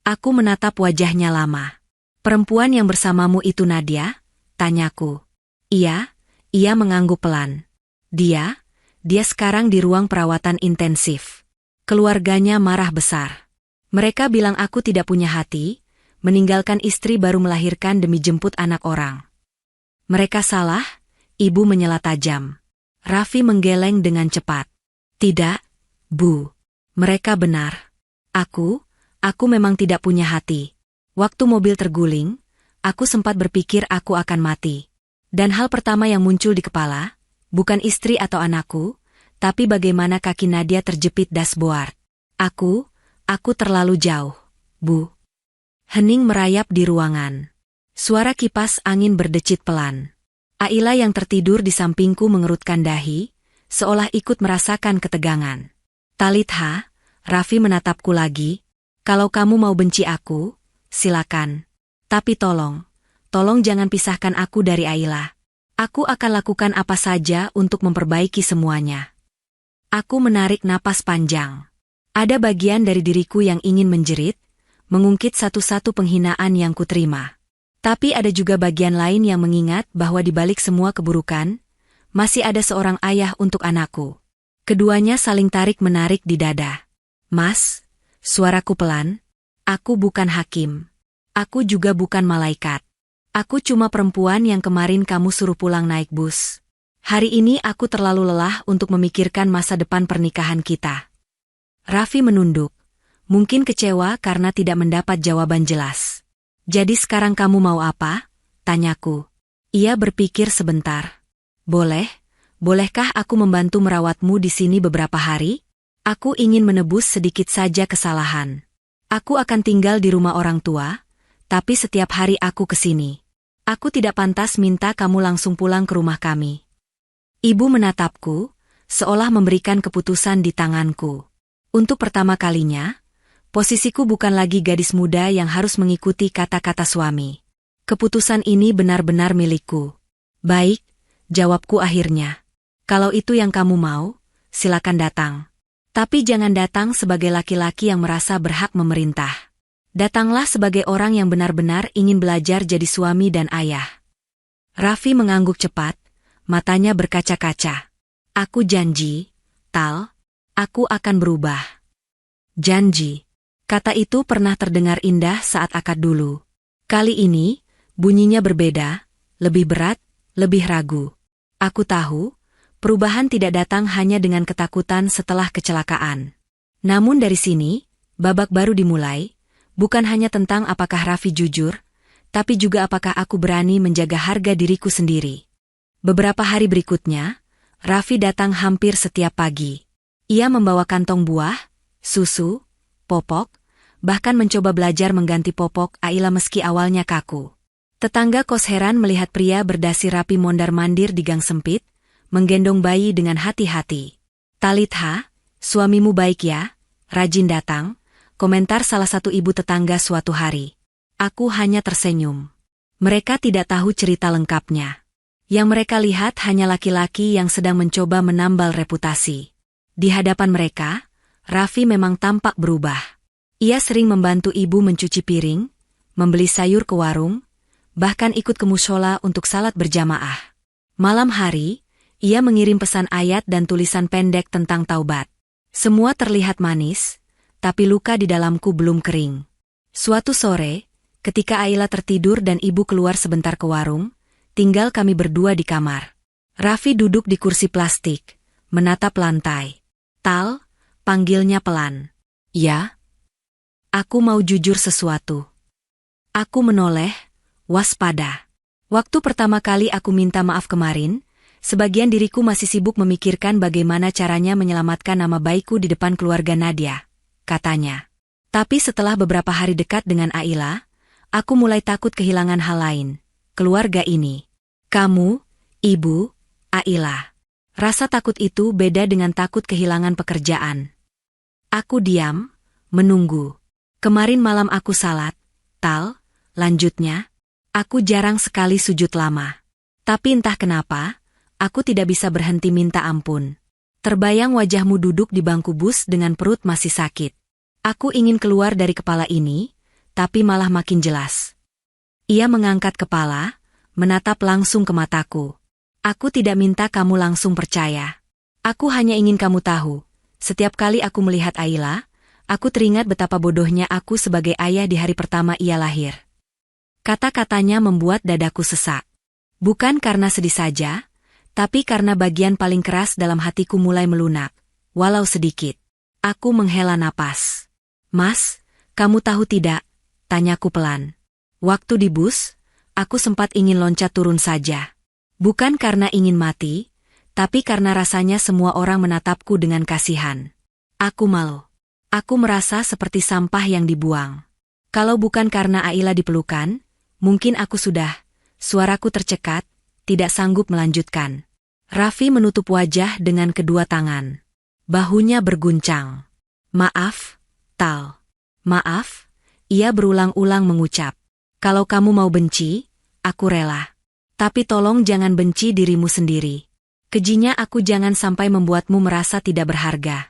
Aku menatap wajahnya lama. Perempuan yang bersamamu itu Nadia? Tanyaku. Iya, ia mengangguk pelan. Dia sekarang di ruang perawatan intensif. Keluarganya marah besar. Mereka bilang aku tidak punya hati, meninggalkan istri baru melahirkan demi jemput anak orang. Mereka salah, ibu menyela tajam. Raffi menggeleng dengan cepat. Tidak, Bu. Mereka benar. Aku memang tidak punya hati. Waktu mobil terguling, aku sempat berpikir aku akan mati. Dan hal pertama yang muncul di kepala, bukan istri atau anakku, tapi bagaimana kaki Nadia terjepit dashboard. Aku terlalu jauh, Bu. Hening merayap di ruangan. Suara kipas angin berdecit pelan. Aila yang tertidur di sampingku mengerutkan dahi, seolah ikut merasakan ketegangan. Talitha, Raffi menatapku lagi. Kalau kamu mau benci aku, silakan. Tapi tolong jangan pisahkan aku dari Aila. Aku akan lakukan apa saja untuk memperbaiki semuanya. Aku menarik napas panjang. Ada bagian dari diriku yang ingin menjerit, mengungkit satu-satu penghinaan yang kuterima. Tapi ada juga bagian lain yang mengingat bahwa di balik semua keburukan, masih ada seorang ayah untuk anakku. Keduanya saling tarik-menarik di dada. Mas, suaraku pelan, aku bukan hakim. Aku juga bukan malaikat. Aku cuma perempuan yang kemarin kamu suruh pulang naik bus. Hari ini aku terlalu lelah untuk memikirkan masa depan pernikahan kita. Raffi menunduk, mungkin kecewa karena tidak mendapat jawaban jelas. Jadi sekarang kamu mau apa? Tanyaku. Ia berpikir sebentar. Bolehkah aku membantu merawatmu di sini beberapa hari? Aku ingin menebus sedikit saja kesalahan. Aku akan tinggal di rumah orang tua, tapi setiap hari aku ke sini. Aku tidak pantas minta kamu langsung pulang ke rumah kami. Ibu menatapku, seolah memberikan keputusan di tanganku. Untuk pertama kalinya, posisiku bukan lagi gadis muda yang harus mengikuti kata-kata suami. Keputusan ini benar-benar milikku. Baik, jawabku akhirnya. Kalau itu yang kamu mau, silakan datang. Tapi jangan datang sebagai laki-laki yang merasa berhak memerintah. Datanglah sebagai orang yang benar-benar ingin belajar jadi suami dan ayah. Raffi mengangguk cepat, matanya berkaca-kaca. Aku janji, Tal, aku akan berubah. Janji. Kata itu pernah terdengar indah saat akad dulu. Kali ini, bunyinya berbeda, lebih berat, lebih ragu. Aku tahu, perubahan tidak datang hanya dengan ketakutan setelah kecelakaan. Namun dari sini, babak baru dimulai, bukan hanya tentang apakah Raffi jujur, tapi juga apakah aku berani menjaga harga diriku sendiri. Beberapa hari berikutnya, Raffi datang hampir setiap pagi. Ia membawa kantong buah, susu, popok, bahkan mencoba belajar mengganti popok Aila meski awalnya kaku. Tetangga kos heran melihat pria berdasi rapi mondar-mandir di gang sempit, menggendong bayi dengan hati-hati. Talitha, suamimu baik ya, rajin datang, komentar salah satu ibu tetangga suatu hari. Aku hanya tersenyum. Mereka tidak tahu cerita lengkapnya. Yang mereka lihat hanya laki-laki yang sedang mencoba menambal reputasi. Di hadapan mereka, Raffi memang tampak berubah. Ia sering membantu ibu mencuci piring, membeli sayur ke warung, bahkan ikut ke mushola untuk salat berjamaah. Malam hari, ia mengirim pesan ayat dan tulisan pendek tentang taubat. Semua terlihat manis, tapi luka di dalamku belum kering. Suatu sore, ketika Aila tertidur dan ibu keluar sebentar ke warung, tinggal kami berdua di kamar. Raffi duduk di kursi plastik, menatap lantai. Tal, panggilnya pelan. Ya? Aku mau jujur sesuatu. Aku menoleh, waspada. Waktu pertama kali aku minta maaf kemarin, sebagian diriku masih sibuk memikirkan bagaimana caranya menyelamatkan nama baikku di depan keluarga Nadia, katanya. Tapi setelah beberapa hari dekat dengan Aila, aku mulai takut kehilangan hal lain, keluarga ini. Kamu, ibu, Aila. Rasa takut itu beda dengan takut kehilangan pekerjaan. Aku diam, menunggu. Kemarin malam aku salat, Tal, lanjutnya. Aku jarang sekali sujud lama. Tapi entah kenapa, aku tidak bisa berhenti minta ampun. Terbayang wajahmu duduk di bangku bus dengan perut masih sakit. Aku ingin keluar dari kepala ini, tapi malah makin jelas. Ia mengangkat kepala, menatap langsung ke mataku. Aku tidak minta kamu langsung percaya. Aku hanya ingin kamu tahu, setiap kali aku melihat Aila, Aku teringat betapa bodohnya aku sebagai ayah di hari pertama ia lahir. Kata-katanya membuat dadaku sesak. Bukan karena sedih saja, tapi karena bagian paling keras dalam hatiku mulai melunak, walau sedikit. Aku menghela napas. Mas, kamu tahu tidak? Tanyaku pelan. Waktu di bus, aku sempat ingin loncat turun saja. Bukan karena ingin mati, tapi karena rasanya semua orang menatapku dengan kasihan. Aku malu. Aku merasa seperti sampah yang dibuang. Kalau bukan karena Aila dipelukan, mungkin aku sudah. Suaraku tercekat, tidak sanggup melanjutkan. Raffi menutup wajah dengan kedua tangan. Bahunya berguncang. Maaf, Tal. Maaf, ia berulang-ulang mengucap. Kalau kamu mau benci, aku rela. Tapi tolong jangan benci dirimu sendiri. Kejinya aku jangan sampai membuatmu merasa tidak berharga.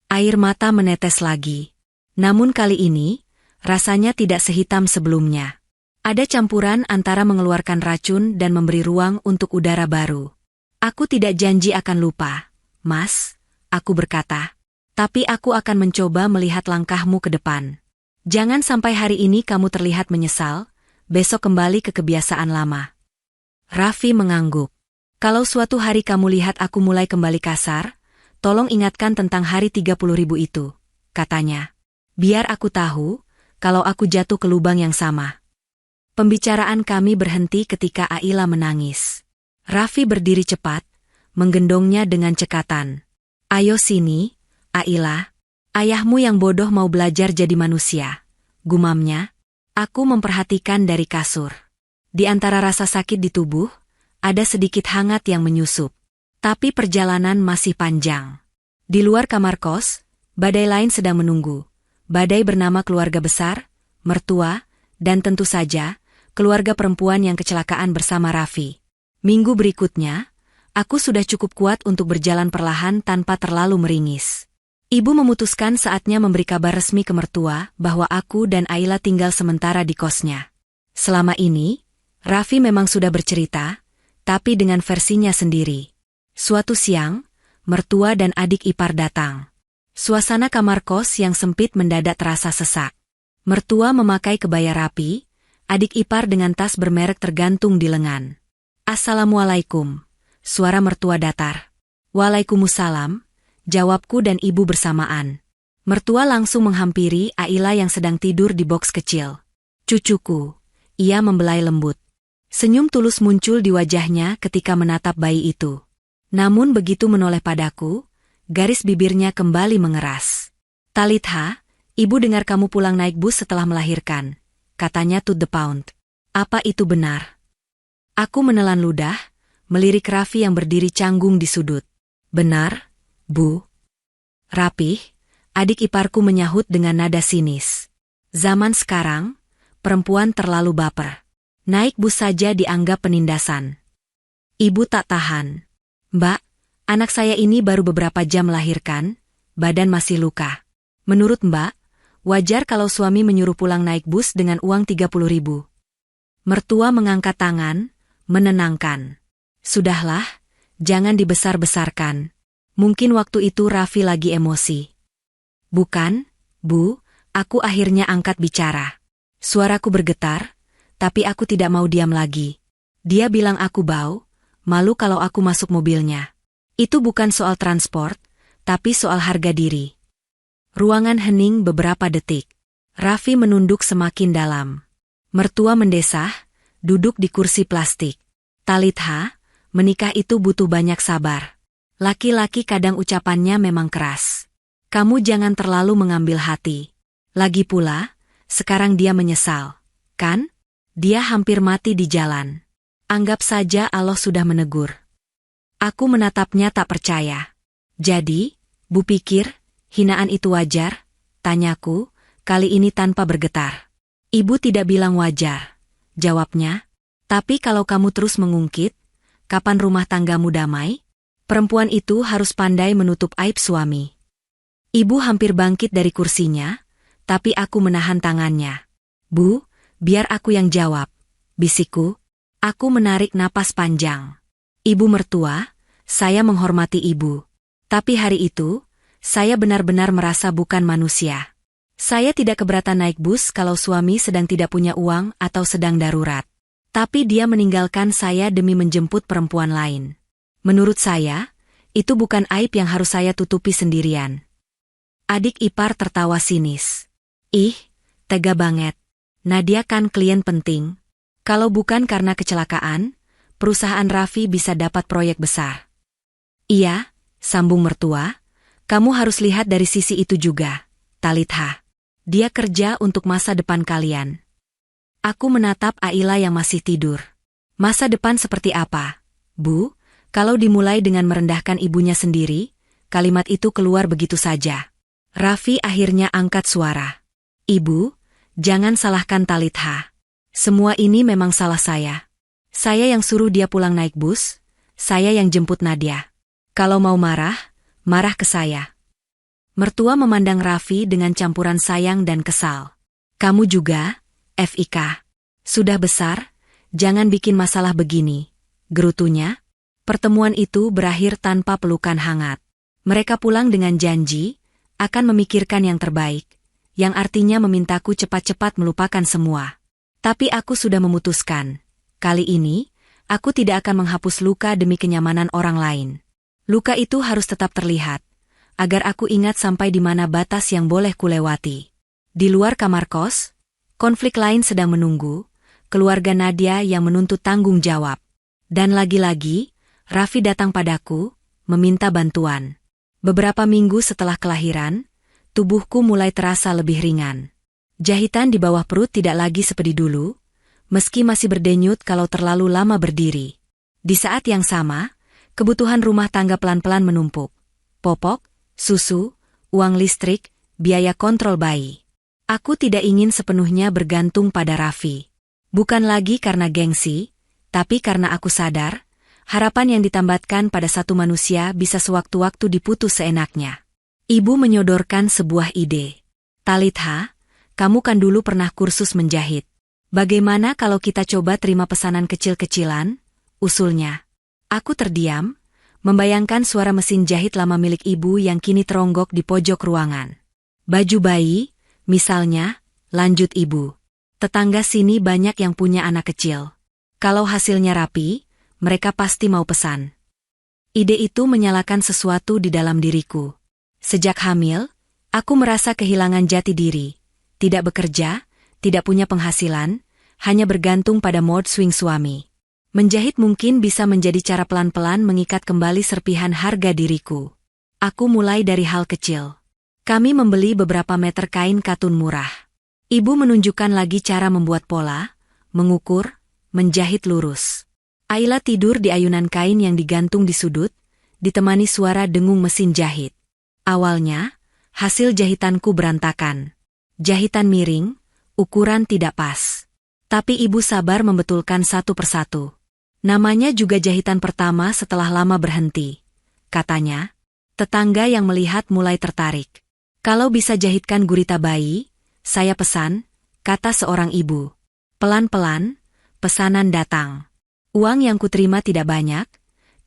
Air mata menetes lagi. Namun kali ini, rasanya tidak sehitam sebelumnya. Ada campuran antara mengeluarkan racun dan memberi ruang untuk udara baru. Aku tidak janji akan lupa, Mas, aku berkata. Tapi aku akan mencoba melihat langkahmu ke depan. Jangan sampai hari ini kamu terlihat menyesal, besok kembali ke kebiasaan lama. Raffi mengangguk. Kalau suatu hari kamu lihat aku mulai kembali kasar, tolong ingatkan tentang hari 30.000 itu, katanya. Biar aku tahu, kalau aku jatuh ke lubang yang sama. Pembicaraan kami berhenti ketika Aila menangis. Raffi berdiri cepat, menggendongnya dengan cekatan. Ayo sini, Aila. Ayahmu yang bodoh mau belajar jadi manusia, gumamnya. Aku memperhatikan dari kasur. Di antara rasa sakit di tubuh, ada sedikit hangat yang menyusup. Tapi perjalanan masih panjang. Di luar kamar kos, badai lain sedang menunggu. Badai bernama keluarga besar, mertua, dan tentu saja, keluarga perempuan yang kecelakaan bersama Raffi. Minggu berikutnya, aku sudah cukup kuat untuk berjalan perlahan tanpa terlalu meringis. Ibu memutuskan saatnya memberi kabar resmi ke mertua bahwa aku dan Aila tinggal sementara di kosnya. Selama ini, Raffi memang sudah bercerita, tapi dengan versinya sendiri. Suatu siang, mertua dan adik ipar datang. Suasana kamar kos yang sempit mendadak terasa sesak. Mertua memakai kebaya rapi, adik ipar dengan tas bermerek tergantung di lengan. Assalamualaikum, suara mertua datar. Waalaikumsalam, jawabku dan ibu bersamaan. Mertua langsung menghampiri Aila yang sedang tidur di boks kecil. Cucuku, ia membelai lembut. Senyum tulus muncul di wajahnya ketika menatap bayi itu. Namun begitu menoleh padaku, garis bibirnya kembali mengeras. Talitha, ibu dengar kamu pulang naik bus setelah melahirkan, katanya to the pound. Apa itu benar? Aku menelan ludah, melirik Raffi yang berdiri canggung di sudut. Benar, Bu. Rapih, adik iparku menyahut dengan nada sinis. Zaman sekarang, perempuan terlalu baper. Naik bus saja dianggap penindasan. Ibu tak tahan. Mbak, anak saya ini baru beberapa jam melahirkan, badan masih luka. Menurut Mbak, wajar kalau suami menyuruh pulang naik bus dengan uang 30.000. Mertua mengangkat tangan, menenangkan. Sudahlah, jangan dibesar-besarkan. Mungkin waktu itu Raffi lagi emosi. Bukan, Bu, aku akhirnya angkat bicara. Suaraku bergetar, tapi aku tidak mau diam lagi. Dia bilang aku bau, malu kalau aku masuk mobilnya. Itu bukan soal transport, tapi soal harga diri. Ruangan hening beberapa detik. Raffi menunduk semakin dalam. Mertua mendesah, duduk di kursi plastik. Talitha, menikah itu butuh banyak sabar. Laki-laki kadang ucapannya memang keras. Kamu jangan terlalu mengambil hati. Lagi pula, sekarang dia menyesal, kan? Dia hampir mati di jalan. Anggap saja Allah sudah menegur. Aku menatapnya tak percaya. Jadi, Bu pikir, hinaan itu wajar? Tanyaku, kali ini tanpa bergetar. Ibu tidak bilang wajar, jawabnya. Tapi kalau kamu terus mengungkit, kapan rumah tanggamu damai? Perempuan itu harus pandai menutup aib suami. Ibu hampir bangkit dari kursinya, tapi aku menahan tangannya. Bu, biar aku yang jawab, bisikku. Aku menarik napas panjang. Ibu mertua, saya menghormati ibu. Tapi hari itu, saya benar-benar merasa bukan manusia. Saya tidak keberatan naik bus kalau suami sedang tidak punya uang atau sedang darurat. Tapi dia meninggalkan saya demi menjemput perempuan lain. Menurut saya, itu bukan aib yang harus saya tutupi sendirian. Adik ipar tertawa sinis. Ih, tega banget. Nadia kan klien penting. Kalau bukan karena kecelakaan, perusahaan Raffi bisa dapat proyek besar. Iya, sambung mertua, kamu harus lihat dari sisi itu juga, Talitha. Dia kerja untuk masa depan kalian. Aku menatap Aila yang masih tidur. Masa depan seperti apa, Bu? Kalau dimulai dengan merendahkan ibunya sendiri, kalimat itu keluar begitu saja. Raffi akhirnya angkat suara. Ibu, jangan salahkan Talitha. Semua ini memang salah saya. Saya yang suruh dia pulang naik bus, saya yang jemput Nadia. Kalau mau marah, marah ke saya. Mertua memandang Raffi dengan campuran sayang dan kesal. Kamu juga, Fik. Sudah besar, jangan bikin masalah begini, gerutunya. Pertemuan itu berakhir tanpa pelukan hangat. Mereka pulang dengan janji, akan memikirkan yang terbaik, yang artinya memintaku cepat-cepat melupakan semua. Tapi aku sudah memutuskan, kali ini, aku tidak akan menghapus luka demi kenyamanan orang lain. Luka itu harus tetap terlihat, agar aku ingat sampai di mana batas yang boleh kulewati. Di luar kamar kos, konflik lain sedang menunggu, keluarga Nadia yang menuntut tanggung jawab. Dan lagi-lagi, Raffi datang padaku, meminta bantuan. Beberapa minggu setelah kelahiran, tubuhku mulai terasa lebih ringan. Jahitan di bawah perut tidak lagi seperti dulu, meski masih berdenyut kalau terlalu lama berdiri. Di saat yang sama, kebutuhan rumah tangga pelan-pelan menumpuk. Popok, susu, uang listrik, biaya kontrol bayi. Aku tidak ingin sepenuhnya bergantung pada Raffi. Bukan lagi karena gengsi, tapi karena aku sadar, harapan yang ditambatkan pada satu manusia bisa sewaktu-waktu diputus seenaknya. Ibu menyodorkan sebuah ide. Talitha, kamu kan dulu pernah kursus menjahit. Bagaimana kalau kita coba terima pesanan kecil-kecilan? Usulnya. Aku terdiam, membayangkan suara mesin jahit lama milik ibu yang kini teronggok di pojok ruangan. Baju bayi, misalnya, lanjut ibu. Tetangga sini banyak yang punya anak kecil. Kalau hasilnya rapi, mereka pasti mau pesan. Ide itu menyalakan sesuatu di dalam diriku. Sejak hamil, aku merasa kehilangan jati diri. Tidak bekerja, tidak punya penghasilan, hanya bergantung pada mood swing suami. Menjahit mungkin bisa menjadi cara pelan-pelan mengikat kembali serpihan harga diriku. Aku mulai dari hal kecil. Kami membeli beberapa meter kain katun murah. Ibu menunjukkan lagi cara membuat pola, mengukur, menjahit lurus. Aila tidur di ayunan kain yang digantung di sudut, ditemani suara dengung mesin jahit. Awalnya, hasil jahitanku berantakan. Jahitan miring, ukuran tidak pas. Tapi ibu sabar membetulkan satu persatu. Namanya juga jahitan pertama setelah lama berhenti. Katanya, tetangga yang melihat mulai tertarik. Kalau bisa jahitkan gurita bayi, saya pesan, kata seorang ibu. Pelan-pelan, pesanan datang. Uang yang kuterima tidak banyak,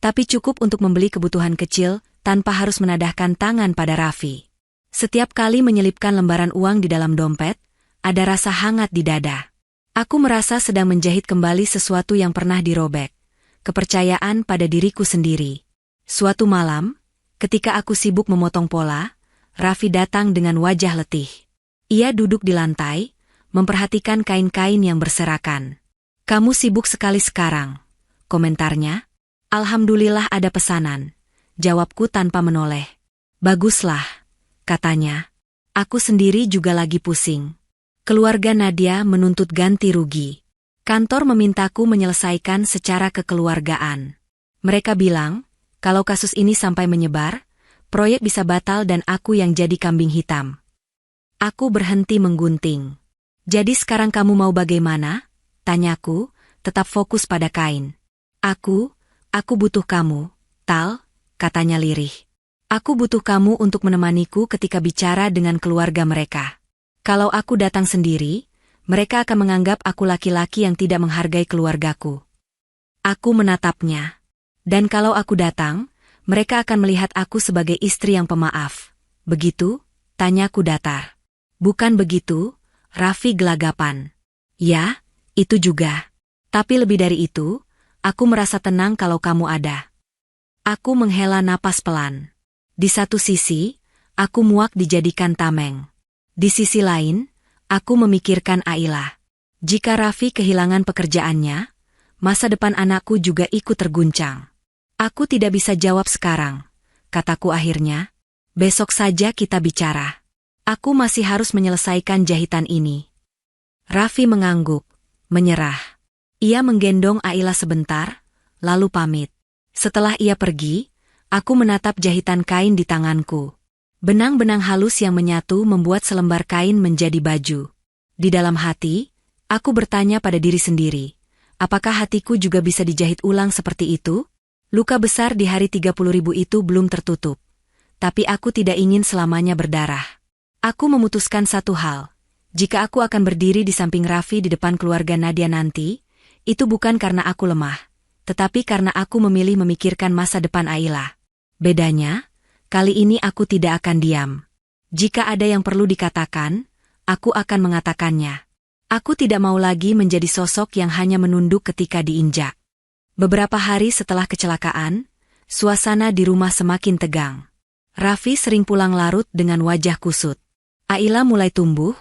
tapi cukup untuk membeli kebutuhan kecil tanpa harus menadahkan tangan pada Raffi. Setiap kali menyelipkan lembaran uang di dalam dompet, ada rasa hangat di dada. Aku merasa sedang menjahit kembali sesuatu yang pernah dirobek, kepercayaan pada diriku sendiri. Suatu malam, ketika aku sibuk memotong pola, Raffi datang dengan wajah letih. Ia duduk di lantai, memperhatikan kain-kain yang berserakan. Kamu sibuk sekali sekarang, komentarnya. Alhamdulillah ada pesanan, jawabku tanpa menoleh. Baguslah, katanya. Aku sendiri juga lagi pusing. Keluarga Nadia menuntut ganti rugi. Kantor memintaku menyelesaikan secara kekeluargaan. Mereka bilang, kalau kasus ini sampai menyebar, proyek bisa batal dan aku yang jadi kambing hitam. Aku berhenti menggunting. Jadi sekarang kamu mau bagaimana? Tanyaku, tetap fokus pada kain. Aku butuh kamu, Tal, katanya lirih. Aku butuh kamu untuk menemaniku ketika bicara dengan keluarga mereka. Kalau aku datang sendiri, mereka akan menganggap aku laki-laki yang tidak menghargai keluargaku. Aku menatapnya. Dan kalau aku datang, mereka akan melihat aku sebagai istri yang pemaaf, Begitu? Tanyaku datar. Bukan begitu, Raffi gelagapan. Ya, itu juga. Tapi lebih dari itu, aku merasa tenang kalau kamu ada. Aku menghela napas pelan. Di satu sisi, aku muak dijadikan tameng. Di sisi lain, aku memikirkan Aila. Jika Raffi kehilangan pekerjaannya, masa depan anakku juga ikut terguncang. Aku tidak bisa jawab sekarang, kataku akhirnya. Besok saja kita bicara. Aku masih harus menyelesaikan jahitan ini. Raffi mengangguk, menyerah. Ia menggendong Aila sebentar, lalu pamit. Setelah ia pergi, aku menatap jahitan kain di tanganku. Benang-benang halus yang menyatu membuat selembar kain menjadi baju. Di dalam hati, aku bertanya pada diri sendiri, apakah hatiku juga bisa dijahit ulang seperti itu? Luka besar di hari 30.000 itu belum tertutup. Tapi aku tidak ingin selamanya berdarah. Aku memutuskan satu hal. Jika aku akan berdiri di samping Raffi di depan keluarga Nadia nanti, itu bukan karena aku lemah, tetapi karena aku memilih memikirkan masa depan Aila. Bedanya, kali ini aku tidak akan diam. Jika ada yang perlu dikatakan, aku akan mengatakannya. Aku tidak mau lagi menjadi sosok yang hanya menunduk ketika diinjak. Beberapa hari setelah kecelakaan, suasana di rumah semakin tegang. Raffi sering pulang larut dengan wajah kusut. Aila mulai tumbuh,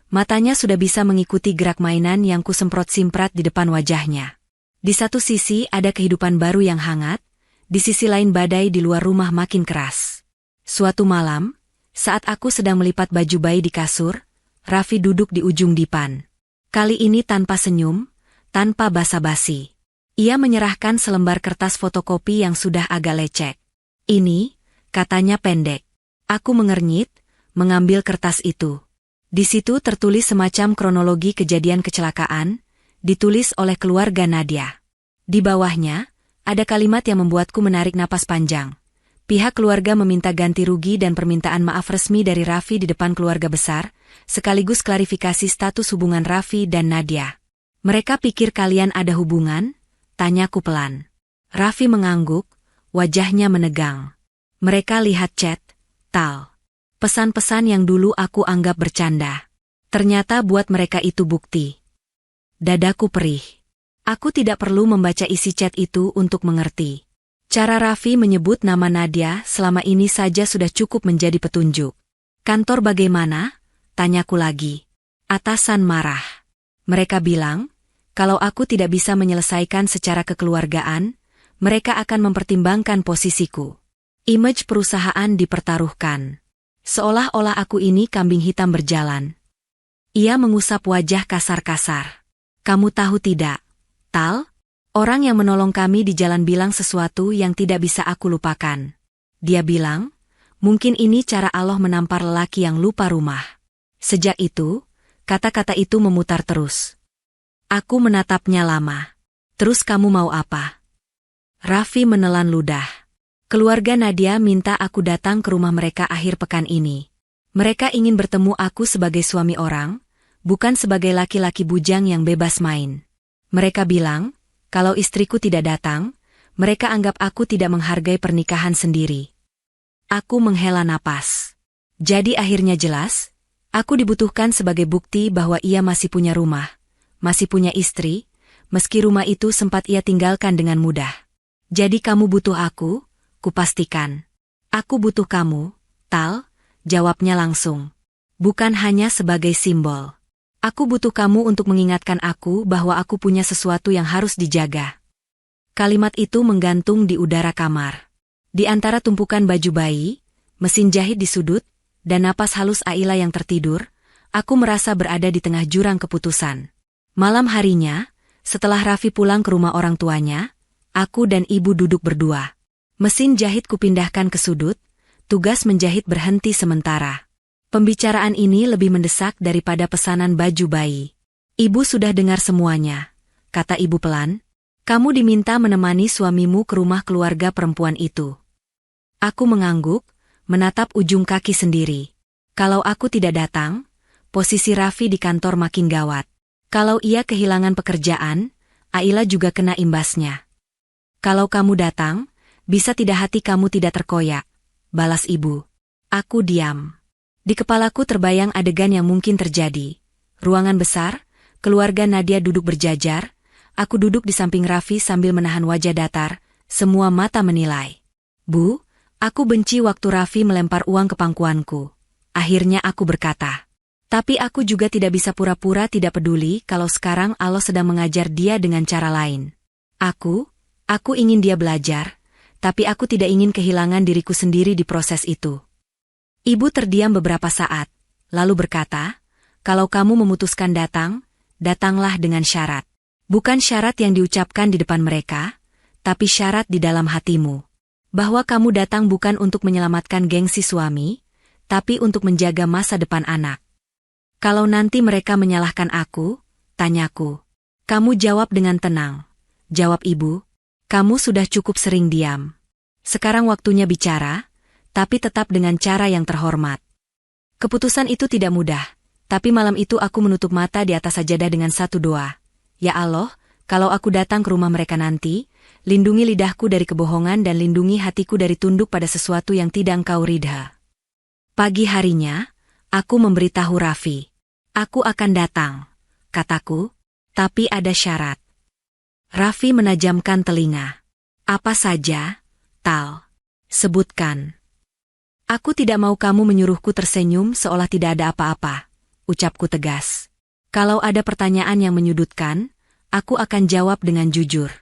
matanya sudah bisa mengikuti gerak mainan yang kusemprot-simprat di depan wajahnya. Di satu sisi ada kehidupan baru yang hangat, di sisi lain badai di luar rumah makin keras. Suatu malam, saat aku sedang melipat baju bayi di kasur, Raffi duduk di ujung dipan. Kali ini tanpa senyum, tanpa basa-basi. Ia menyerahkan selembar kertas fotokopi yang sudah agak lecek. Ini, katanya pendek. Aku mengernyit, mengambil kertas itu. Di situ tertulis semacam kronologi kejadian kecelakaan, ditulis oleh keluarga Nadia. Di bawahnya, ada kalimat yang membuatku menarik napas panjang. Pihak keluarga meminta ganti rugi dan permintaan maaf resmi dari Raffi di depan keluarga besar, sekaligus klarifikasi status hubungan Raffi dan Nadia. Mereka pikir kalian ada hubungan? Tanyaku pelan. Raffi mengangguk, wajahnya menegang. Mereka lihat chat, Tal. Pesan-pesan yang dulu aku anggap bercanda. Ternyata buat mereka itu bukti. Dadaku perih. Aku tidak perlu membaca isi chat itu untuk mengerti. Cara Raffi menyebut nama Nadia selama ini saja sudah cukup menjadi petunjuk. Kantor bagaimana? Tanyaku lagi. Atasan marah. Mereka bilang, kalau aku tidak bisa menyelesaikan secara kekeluargaan, mereka akan mempertimbangkan posisiku. Image perusahaan dipertaruhkan. Seolah-olah aku ini kambing hitam berjalan. Ia mengusap wajah kasar-kasar. Kamu tahu tidak, Tal? Orang yang menolong kami di jalan bilang sesuatu yang tidak bisa aku lupakan. Dia bilang, mungkin ini cara Allah menampar lelaki yang lupa rumah. Sejak itu, kata-kata itu memutar terus. Aku menatapnya lama. Terus kamu mau apa? Raffi menelan ludah. Keluarga Nadia minta aku datang ke rumah mereka akhir pekan ini. Mereka ingin bertemu aku sebagai suami orang, bukan sebagai laki-laki bujang yang bebas main. Mereka bilang, kalau istriku tidak datang, mereka anggap aku tidak menghargai pernikahan sendiri. Aku menghela napas. Jadi akhirnya jelas, aku dibutuhkan sebagai bukti bahwa ia masih punya rumah, masih punya istri, meski rumah itu sempat ia tinggalkan dengan mudah. Jadi kamu butuh aku? Kupastikan. Aku butuh kamu, Tal, jawabnya langsung. Bukan hanya sebagai simbol. Aku butuh kamu untuk mengingatkan aku bahwa aku punya sesuatu yang harus dijaga. Kalimat itu menggantung di udara kamar. Di antara tumpukan baju bayi, mesin jahit di sudut, dan napas halus Aila yang tertidur, aku merasa berada di tengah jurang keputusan. Malam harinya, setelah Raffi pulang ke rumah orang tuanya, aku dan ibu duduk berdua. Mesin jahit kupindahkan ke sudut, tugas menjahit berhenti sementara. Pembicaraan ini lebih mendesak daripada pesanan baju bayi. Ibu sudah dengar semuanya, kata ibu pelan. Kamu diminta menemani suamimu ke rumah keluarga perempuan itu. Aku mengangguk, menatap ujung kaki sendiri. Kalau aku tidak datang, posisi Raffi di kantor makin gawat. Kalau ia kehilangan pekerjaan, Aila juga kena imbasnya. Kalau kamu datang, bisa tidak hati kamu tidak terkoyak, balas ibu. Aku diam. Di kepalaku terbayang adegan yang mungkin terjadi. Ruangan besar, keluarga Nadia duduk berjajar, aku duduk di samping Raffi sambil menahan wajah datar, semua mata menilai. Bu, aku benci waktu Raffi melempar uang ke pangkuanku. Akhirnya aku berkata. Tapi aku juga tidak bisa pura-pura tidak peduli kalau sekarang Allah sedang mengajar dia dengan cara lain. Aku ingin dia belajar, tapi aku tidak ingin kehilangan diriku sendiri di proses itu. Ibu terdiam beberapa saat, lalu berkata, kalau kamu memutuskan datang, datanglah dengan syarat. Bukan syarat yang diucapkan di depan mereka, tapi syarat di dalam hatimu. Bahwa kamu datang bukan untuk menyelamatkan gengsi suami, tapi untuk menjaga masa depan anak. Kalau nanti mereka menyalahkan aku, tanyaku. Kamu jawab dengan tenang. Jawab ibu, kamu sudah cukup sering diam. Sekarang waktunya bicara, tapi tetap dengan cara yang terhormat. Keputusan itu tidak mudah, tapi malam itu aku menutup mata di atas sajadah dengan satu doa. Ya Allah, kalau aku datang ke rumah mereka nanti, lindungi lidahku dari kebohongan dan lindungi hatiku dari tunduk pada sesuatu yang tidak Engkau ridha. Pagi harinya, aku memberitahu Raffi. Aku akan datang, kataku, tapi ada syarat. Raffi menajamkan telinga. Apa saja, Tal? Sebutkan. Aku tidak mau kamu menyuruhku tersenyum seolah tidak ada apa-apa, ucapku tegas. Kalau ada pertanyaan yang menyudutkan, aku akan jawab dengan jujur.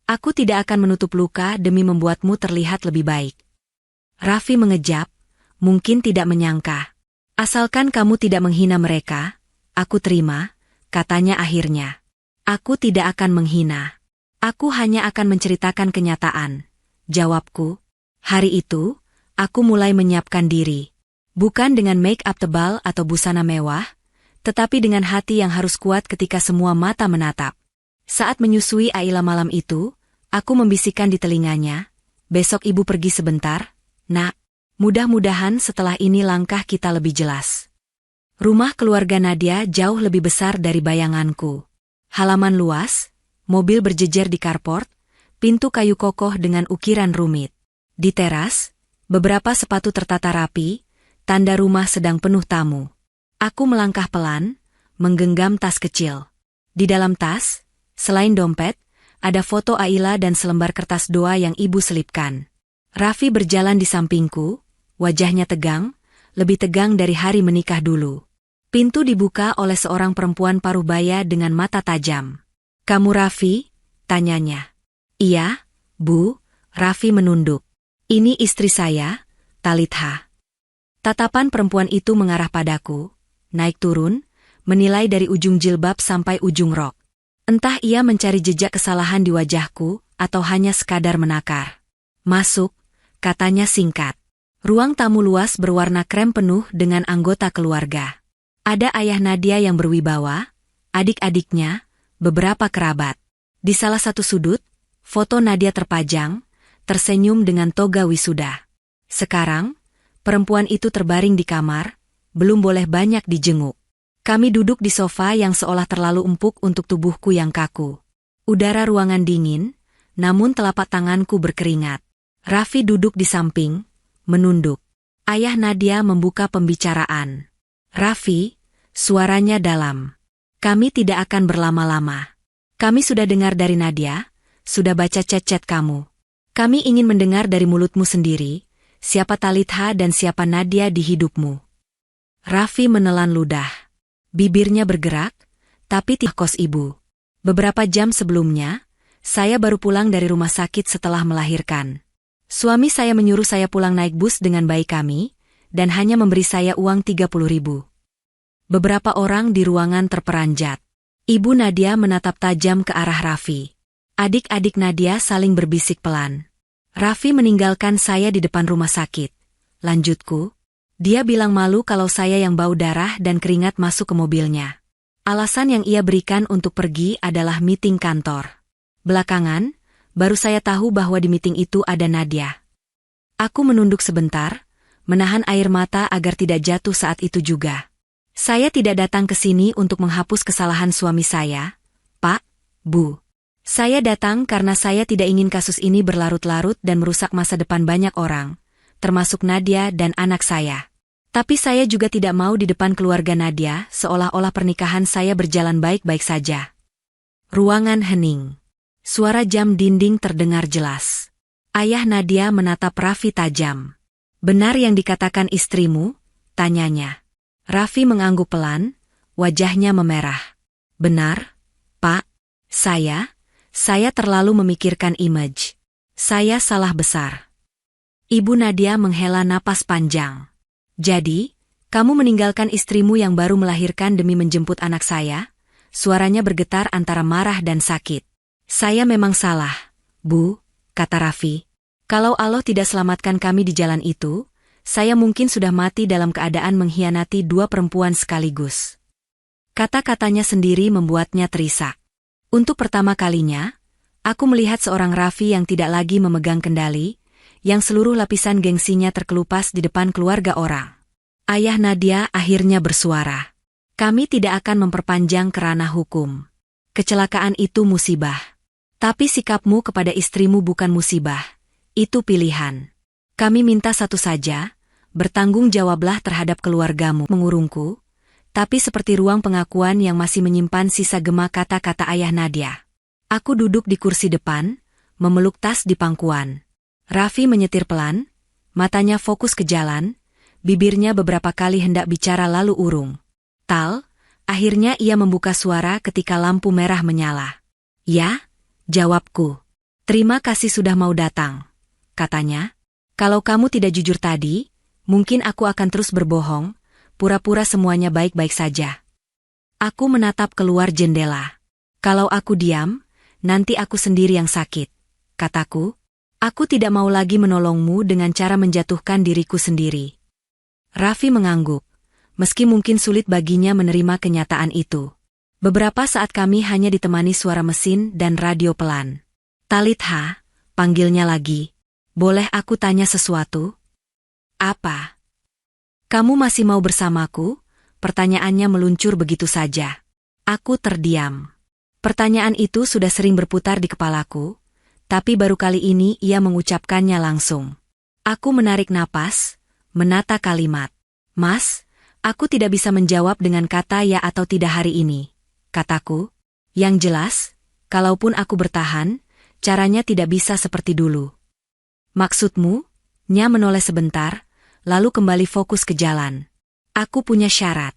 Aku tidak akan menutup luka demi membuatmu terlihat lebih baik. Raffi mengejap, mungkin tidak menyangka. Asalkan kamu tidak menghina mereka, aku terima, katanya akhirnya. Aku tidak akan menghina. Aku hanya akan menceritakan kenyataan. Jawabku. Hari itu, aku mulai menyiapkan diri. Bukan dengan make-up tebal atau busana mewah, tetapi dengan hati yang harus kuat ketika semua mata menatap. Saat menyusui Aila malam itu, aku membisikkan di telinganya, besok ibu pergi sebentar, nak. Mudah-mudahan setelah ini langkah kita lebih jelas. Rumah keluarga Nadia jauh lebih besar dari bayanganku. Halaman luas, mobil berjejer di carport, pintu kayu kokoh dengan ukiran rumit. Di teras, beberapa sepatu tertata rapi, tanda rumah sedang penuh tamu. Aku melangkah pelan, menggenggam tas kecil. Di dalam tas, selain dompet, ada foto Aila dan selembar kertas doa yang ibu selipkan. Raffi berjalan di sampingku, wajahnya tegang, lebih tegang dari hari menikah dulu. Pintu dibuka oleh seorang perempuan paruh baya dengan mata tajam. Kamu Raffi? Tanyanya. Iya, Bu, Raffi menunduk. Ini istri saya, Talitha. Tatapan perempuan itu mengarah padaku, naik turun, menilai dari ujung jilbab sampai ujung rok. Entah ia mencari jejak kesalahan di wajahku, atau hanya sekadar menakar. Masuk, katanya singkat. Ruang tamu luas berwarna krem penuh dengan anggota keluarga. Ada ayah Nadia yang berwibawa, adik-adiknya, beberapa kerabat. Di salah satu sudut, foto Nadia terpajang, tersenyum dengan toga wisuda. Sekarang, perempuan itu terbaring di kamar, belum boleh banyak dijenguk. Kami duduk di sofa yang seolah terlalu empuk untuk tubuhku yang kaku. Udara ruangan dingin, namun telapak tanganku berkeringat. Raffi duduk di samping, menunduk. Ayah Nadia membuka pembicaraan. Raffi, suaranya dalam. Kami tidak akan berlama-lama. Kami sudah dengar dari Nadia, sudah baca chat-chat kamu. Kami ingin mendengar dari mulutmu sendiri, siapa Talitha dan siapa Nadia di hidupmu. Raffi menelan ludah. Bibirnya bergerak, tapi tidak kos ibu. Beberapa jam sebelumnya, saya baru pulang dari rumah sakit setelah melahirkan. Suami saya menyuruh saya pulang naik bus dengan bayi kami, dan hanya memberi saya uang 30.000. Beberapa orang di ruangan terperanjat. Ibu Nadia menatap tajam ke arah Raffi. Adik-adik Nadia saling berbisik pelan. Raffi meninggalkan saya di depan rumah sakit. Lanjutku. Dia bilang malu kalau saya yang bau darah dan keringat masuk ke mobilnya. Alasan yang ia berikan untuk pergi adalah meeting kantor. Belakangan, baru saya tahu bahwa di meeting itu ada Nadia. Aku menunduk sebentar, menahan air mata agar tidak jatuh saat itu juga. Saya tidak datang ke sini untuk menghapus kesalahan suami saya, Pak, Bu. Saya datang karena saya tidak ingin kasus ini berlarut-larut dan merusak masa depan banyak orang, termasuk Nadia dan anak saya. Tapi saya juga tidak mau di depan keluarga Nadia, seolah-olah pernikahan saya berjalan baik-baik saja. Ruangan hening. Suara jam dinding terdengar jelas. Ayah Nadia menatap Raffi tajam. "Benar yang dikatakan istrimu?" tanyanya. Raffi mengangguk pelan, wajahnya memerah. "Benar, Pak. Saya terlalu memikirkan image. Saya salah besar." Ibu Nadia menghela napas panjang. "Jadi, kamu meninggalkan istrimu yang baru melahirkan demi menjemput anak saya?" Suaranya bergetar antara marah dan sakit. "Saya memang salah, Bu," kata Raffi. "Kalau Allah tidak selamatkan kami di jalan itu, saya mungkin sudah mati dalam keadaan mengkhianati dua perempuan sekaligus." Kata-katanya sendiri membuatnya terisak. Untuk pertama kalinya, aku melihat seorang Raffi yang tidak lagi memegang kendali, yang seluruh lapisan gengsinya terkelupas di depan keluarga orang. Ayah Nadia akhirnya bersuara. "Kami tidak akan memperpanjang kerana hukum. Kecelakaan itu musibah. Tapi sikapmu kepada istrimu bukan musibah. Itu pilihan. Kami minta satu saja, bertanggung jawablah terhadap keluargamu." Mengurungku, tapi seperti ruang pengakuan yang masih menyimpan sisa gema kata-kata ayah Nadia. Aku duduk di kursi depan, memeluk tas di pangkuan. Raffi menyetir pelan, matanya fokus ke jalan, bibirnya beberapa kali hendak bicara lalu urung. "Tal," akhirnya ia membuka suara ketika lampu merah menyala. "Ya," jawabku. "Terima kasih sudah mau datang," katanya. "Kalau kamu tidak jujur tadi, mungkin aku akan terus berbohong, pura-pura semuanya baik-baik saja." Aku menatap keluar jendela. "Kalau aku diam, nanti aku sendiri yang sakit," kataku. "Aku tidak mau lagi menolongmu dengan cara menjatuhkan diriku sendiri." Raffi mengangguk, meski mungkin sulit baginya menerima kenyataan itu. Beberapa saat kami hanya ditemani suara mesin dan radio pelan. "Talitha," panggilnya lagi. "Boleh aku tanya sesuatu?" "Apa?" "Kamu masih mau bersamaku?" Pertanyaannya meluncur begitu saja. Aku terdiam. Pertanyaan itu sudah sering berputar di kepalaku, tapi baru kali ini ia mengucapkannya langsung. Aku menarik napas, menata kalimat. "Mas, aku tidak bisa menjawab dengan kata ya atau tidak hari ini," kataku. "Yang jelas, kalaupun aku bertahan, caranya tidak bisa seperti dulu." "Maksudmu?" Nya menoleh sebentar, lalu kembali fokus ke jalan. "Aku punya syarat,"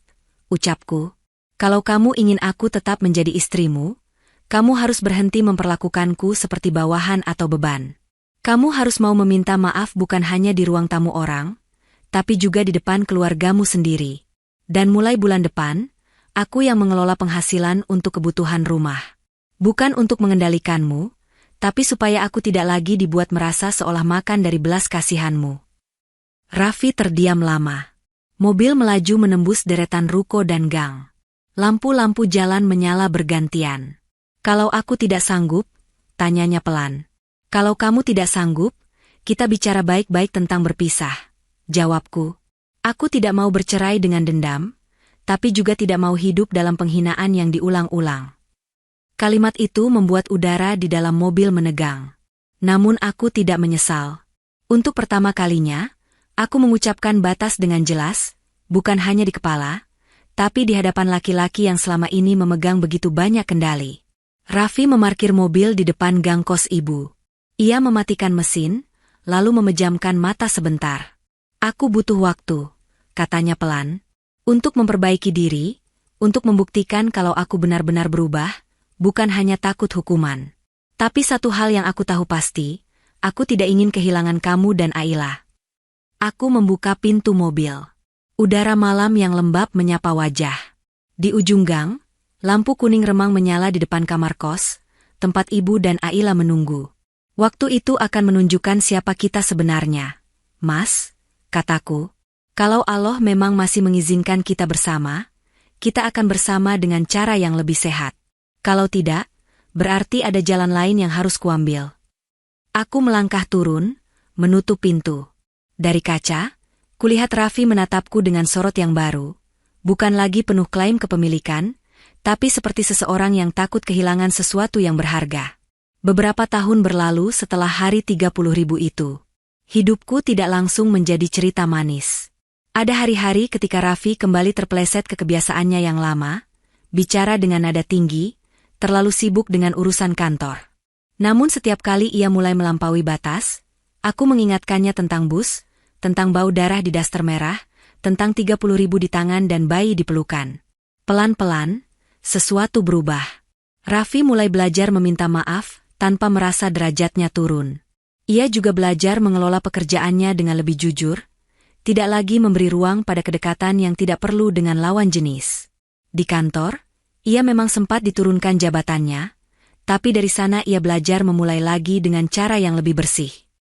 ucapku. "Kalau kamu ingin aku tetap menjadi istrimu, kamu harus berhenti memperlakukanku seperti bawahan atau beban. Kamu harus mau meminta maaf bukan hanya di ruang tamu orang, tapi juga di depan keluargamu sendiri. Dan mulai bulan depan, aku yang mengelola penghasilan untuk kebutuhan rumah. Bukan untuk mengendalikanmu, tapi supaya aku tidak lagi dibuat merasa seolah makan dari belas kasihanmu." Raffi terdiam lama. Mobil melaju menembus deretan ruko dan gang. Lampu-lampu jalan menyala bergantian. "Kalau aku tidak sanggup?" tanyanya pelan. "Kalau kamu tidak sanggup, kita bicara baik-baik tentang berpisah," jawabku. Aku tidak mau bercerai dengan dendam, tapi juga tidak mau hidup dalam penghinaan yang diulang-ulang. Kalimat itu membuat udara di dalam mobil menegang. Namun aku tidak menyesal. Untuk pertama kalinya, aku mengucapkan batas dengan jelas, bukan hanya di kepala, tapi di hadapan laki-laki yang selama ini memegang begitu banyak kendali. Raffi memarkir mobil di depan gang kos ibu. Ia mematikan mesin, lalu memejamkan mata sebentar. "Aku butuh waktu," katanya pelan, "untuk memperbaiki diri, untuk membuktikan kalau aku benar-benar berubah, bukan hanya takut hukuman. Tapi satu hal yang aku tahu pasti, aku tidak ingin kehilangan kamu dan Aila." Aku membuka pintu mobil. Udara malam yang lembab menyapa wajah. Di ujung gang, lampu kuning remang menyala di depan kamar kos, tempat ibu dan Aila menunggu. "Waktu itu akan menunjukkan siapa kita sebenarnya, Mas," kataku. "Kalau Allah memang masih mengizinkan kita bersama, kita akan bersama dengan cara yang lebih sehat. Kalau tidak, berarti ada jalan lain yang harus kuambil." Aku melangkah turun, menutup pintu. Dari kaca, kulihat Raffi menatapku dengan sorot yang baru, bukan lagi penuh klaim kepemilikan, tapi seperti seseorang yang takut kehilangan sesuatu yang berharga. Beberapa tahun berlalu setelah hari 30.000 itu. Hidupku tidak langsung menjadi cerita manis. Ada hari-hari ketika Raffi kembali terpeleset ke kebiasaannya yang lama, bicara dengan nada tinggi, terlalu sibuk dengan urusan kantor. Namun setiap kali ia mulai melampaui batas, aku mengingatkannya tentang bus, tentang bau darah di daster merah, tentang 30.000 di tangan dan bayi di pelukan. Pelan-pelan, sesuatu berubah. Raffi mulai belajar meminta maaf tanpa merasa derajatnya turun. Ia juga belajar mengelola pekerjaannya dengan lebih jujur, tidak lagi memberi ruang pada kedekatan yang tidak perlu dengan lawan jenis. Di kantor, ia memang sempat diturunkan jabatannya, tapi dari sana ia belajar memulai lagi dengan cara yang lebih bersih.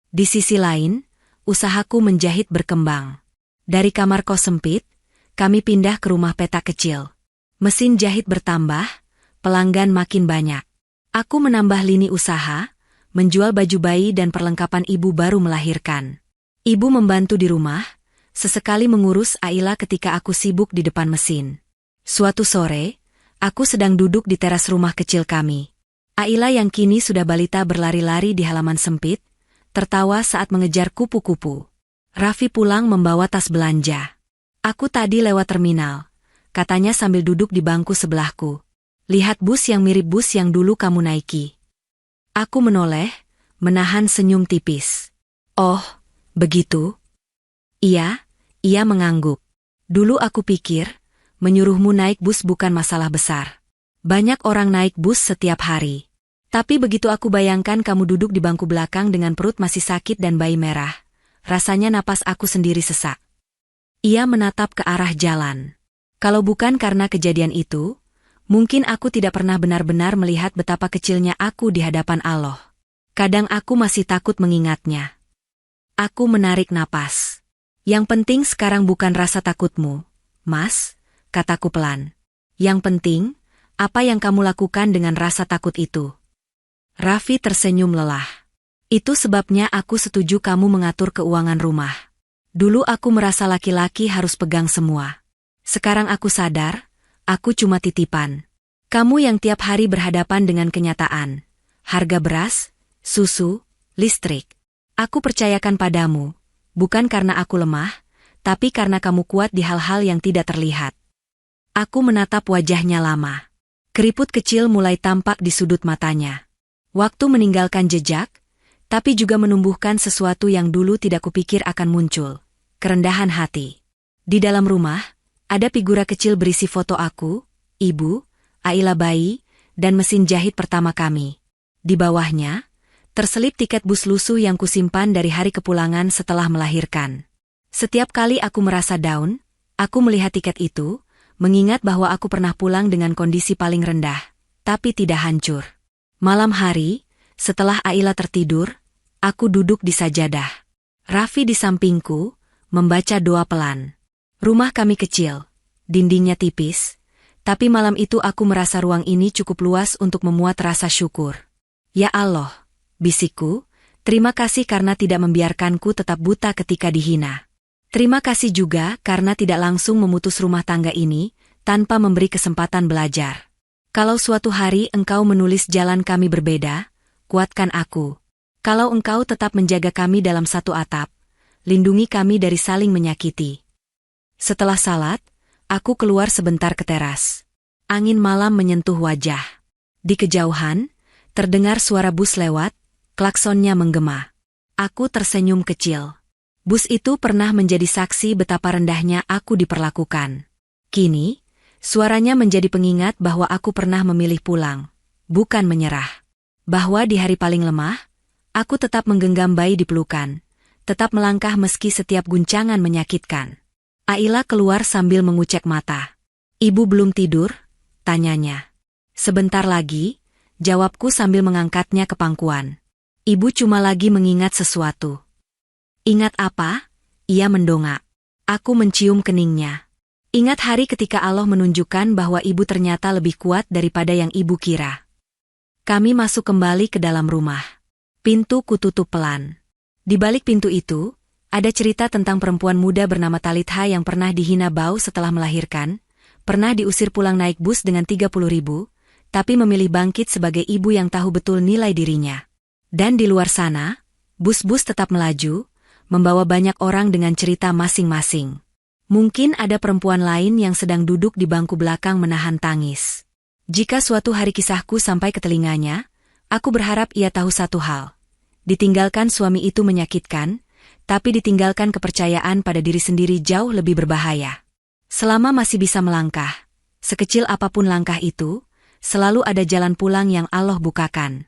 Di sisi lain, usahaku menjahit berkembang. Dari kamar kos sempit, kami pindah ke rumah petak kecil. Mesin jahit bertambah, pelanggan makin banyak. Aku menambah lini usaha, menjual baju bayi dan perlengkapan ibu baru melahirkan. Ibu membantu di rumah, sesekali mengurus Aila ketika aku sibuk di depan mesin. Suatu sore, aku sedang duduk di teras rumah kecil kami. Aila yang kini sudah balita berlari-lari di halaman sempit, tertawa saat mengejar kupu-kupu. Raffi pulang membawa tas belanja. Aku tadi lewat terminal, katanya sambil duduk di bangku sebelahku. Lihat bus yang mirip bus yang dulu kamu naiki. Aku menoleh, menahan senyum tipis. Oh, begitu? Iya, ia mengangguk. Dulu aku pikir, menyuruhmu naik bus bukan masalah besar. Banyak orang naik bus setiap hari. Tapi begitu aku bayangkan kamu duduk di bangku belakang dengan perut masih sakit dan bayi merah, rasanya napas aku sendiri sesak. Ia menatap ke arah jalan. Kalau bukan karena kejadian itu, mungkin aku tidak pernah benar-benar melihat betapa kecilnya aku di hadapan Allah. Kadang aku masih takut mengingatnya. Aku menarik napas. Yang penting sekarang bukan rasa takutmu, Mas, kataku pelan. Yang penting, apa yang kamu lakukan dengan rasa takut itu? Raffi tersenyum lelah. Itu sebabnya aku setuju kamu mengatur keuangan rumah. Dulu aku merasa laki-laki harus pegang semua. Sekarang aku sadar, aku cuma titipan. Kamu yang tiap hari berhadapan dengan kenyataan. Harga beras, susu, listrik. Aku percayakan padamu, bukan karena aku lemah, tapi karena kamu kuat di hal-hal yang tidak terlihat. Aku menatap wajahnya lama. Keriput kecil mulai tampak di sudut matanya. Waktu meninggalkan jejak, tapi juga menumbuhkan sesuatu yang dulu tidak kupikir akan muncul. Kerendahan hati. Di dalam rumah, ada figura kecil berisi foto aku, ibu, Aila bayi, dan mesin jahit pertama kami. Di bawahnya, terselip tiket bus lusuh yang kusimpan dari hari kepulangan setelah melahirkan. Setiap kali aku merasa down, aku melihat tiket itu, mengingat bahwa aku pernah pulang dengan kondisi paling rendah, tapi tidak hancur. Malam hari, setelah Aila tertidur, aku duduk di sajadah. Raffi di sampingku, membaca doa pelan. Rumah kami kecil, dindingnya tipis, tapi malam itu aku merasa ruang ini cukup luas untuk memuat rasa syukur. Ya Allah, bisikku, terima kasih karena tidak membiarkanku tetap buta ketika dihina. Terima kasih juga karena tidak langsung memutus rumah tangga ini, tanpa memberi kesempatan belajar. Kalau suatu hari engkau menulis jalan kami berbeda, kuatkan aku. Kalau engkau tetap menjaga kami dalam satu atap, lindungi kami dari saling menyakiti. Setelah salat, aku keluar sebentar ke teras. Angin malam menyentuh wajah. Di kejauhan, terdengar suara bus lewat, klaksonnya menggema. Aku tersenyum kecil. Bus itu pernah menjadi saksi betapa rendahnya aku diperlakukan. Kini, suaranya menjadi pengingat bahwa aku pernah memilih pulang, bukan menyerah. Bahwa di hari paling lemah, aku tetap menggenggam bayi di pelukan, tetap melangkah meski setiap guncangan menyakitkan. Aila keluar sambil mengucek mata. Ibu belum tidur? Tanyanya. Sebentar lagi, jawabku sambil mengangkatnya ke pangkuan. Ibu cuma lagi mengingat sesuatu. Ingat apa? Ia mendongak. Aku mencium keningnya. Ingat hari ketika Allah menunjukkan bahwa ibu ternyata lebih kuat daripada yang ibu kira. Kami masuk kembali ke dalam rumah. Pintu kututup pelan. Di balik pintu itu, ada cerita tentang perempuan muda bernama Talitha yang pernah dihina bau setelah melahirkan, pernah diusir pulang naik bus dengan 30.000, tapi memilih bangkit sebagai ibu yang tahu betul nilai dirinya. Dan di luar sana, bus-bus tetap melaju, membawa banyak orang dengan cerita masing-masing. Mungkin ada perempuan lain yang sedang duduk di bangku belakang menahan tangis. Jika suatu hari kisahku sampai ke telinganya, aku berharap ia tahu satu hal. Ditinggalkan suami itu menyakitkan, tapi ditinggalkan kepercayaan pada diri sendiri jauh lebih berbahaya. Selama masih bisa melangkah, sekecil apapun langkah itu, selalu ada jalan pulang yang Allah bukakan.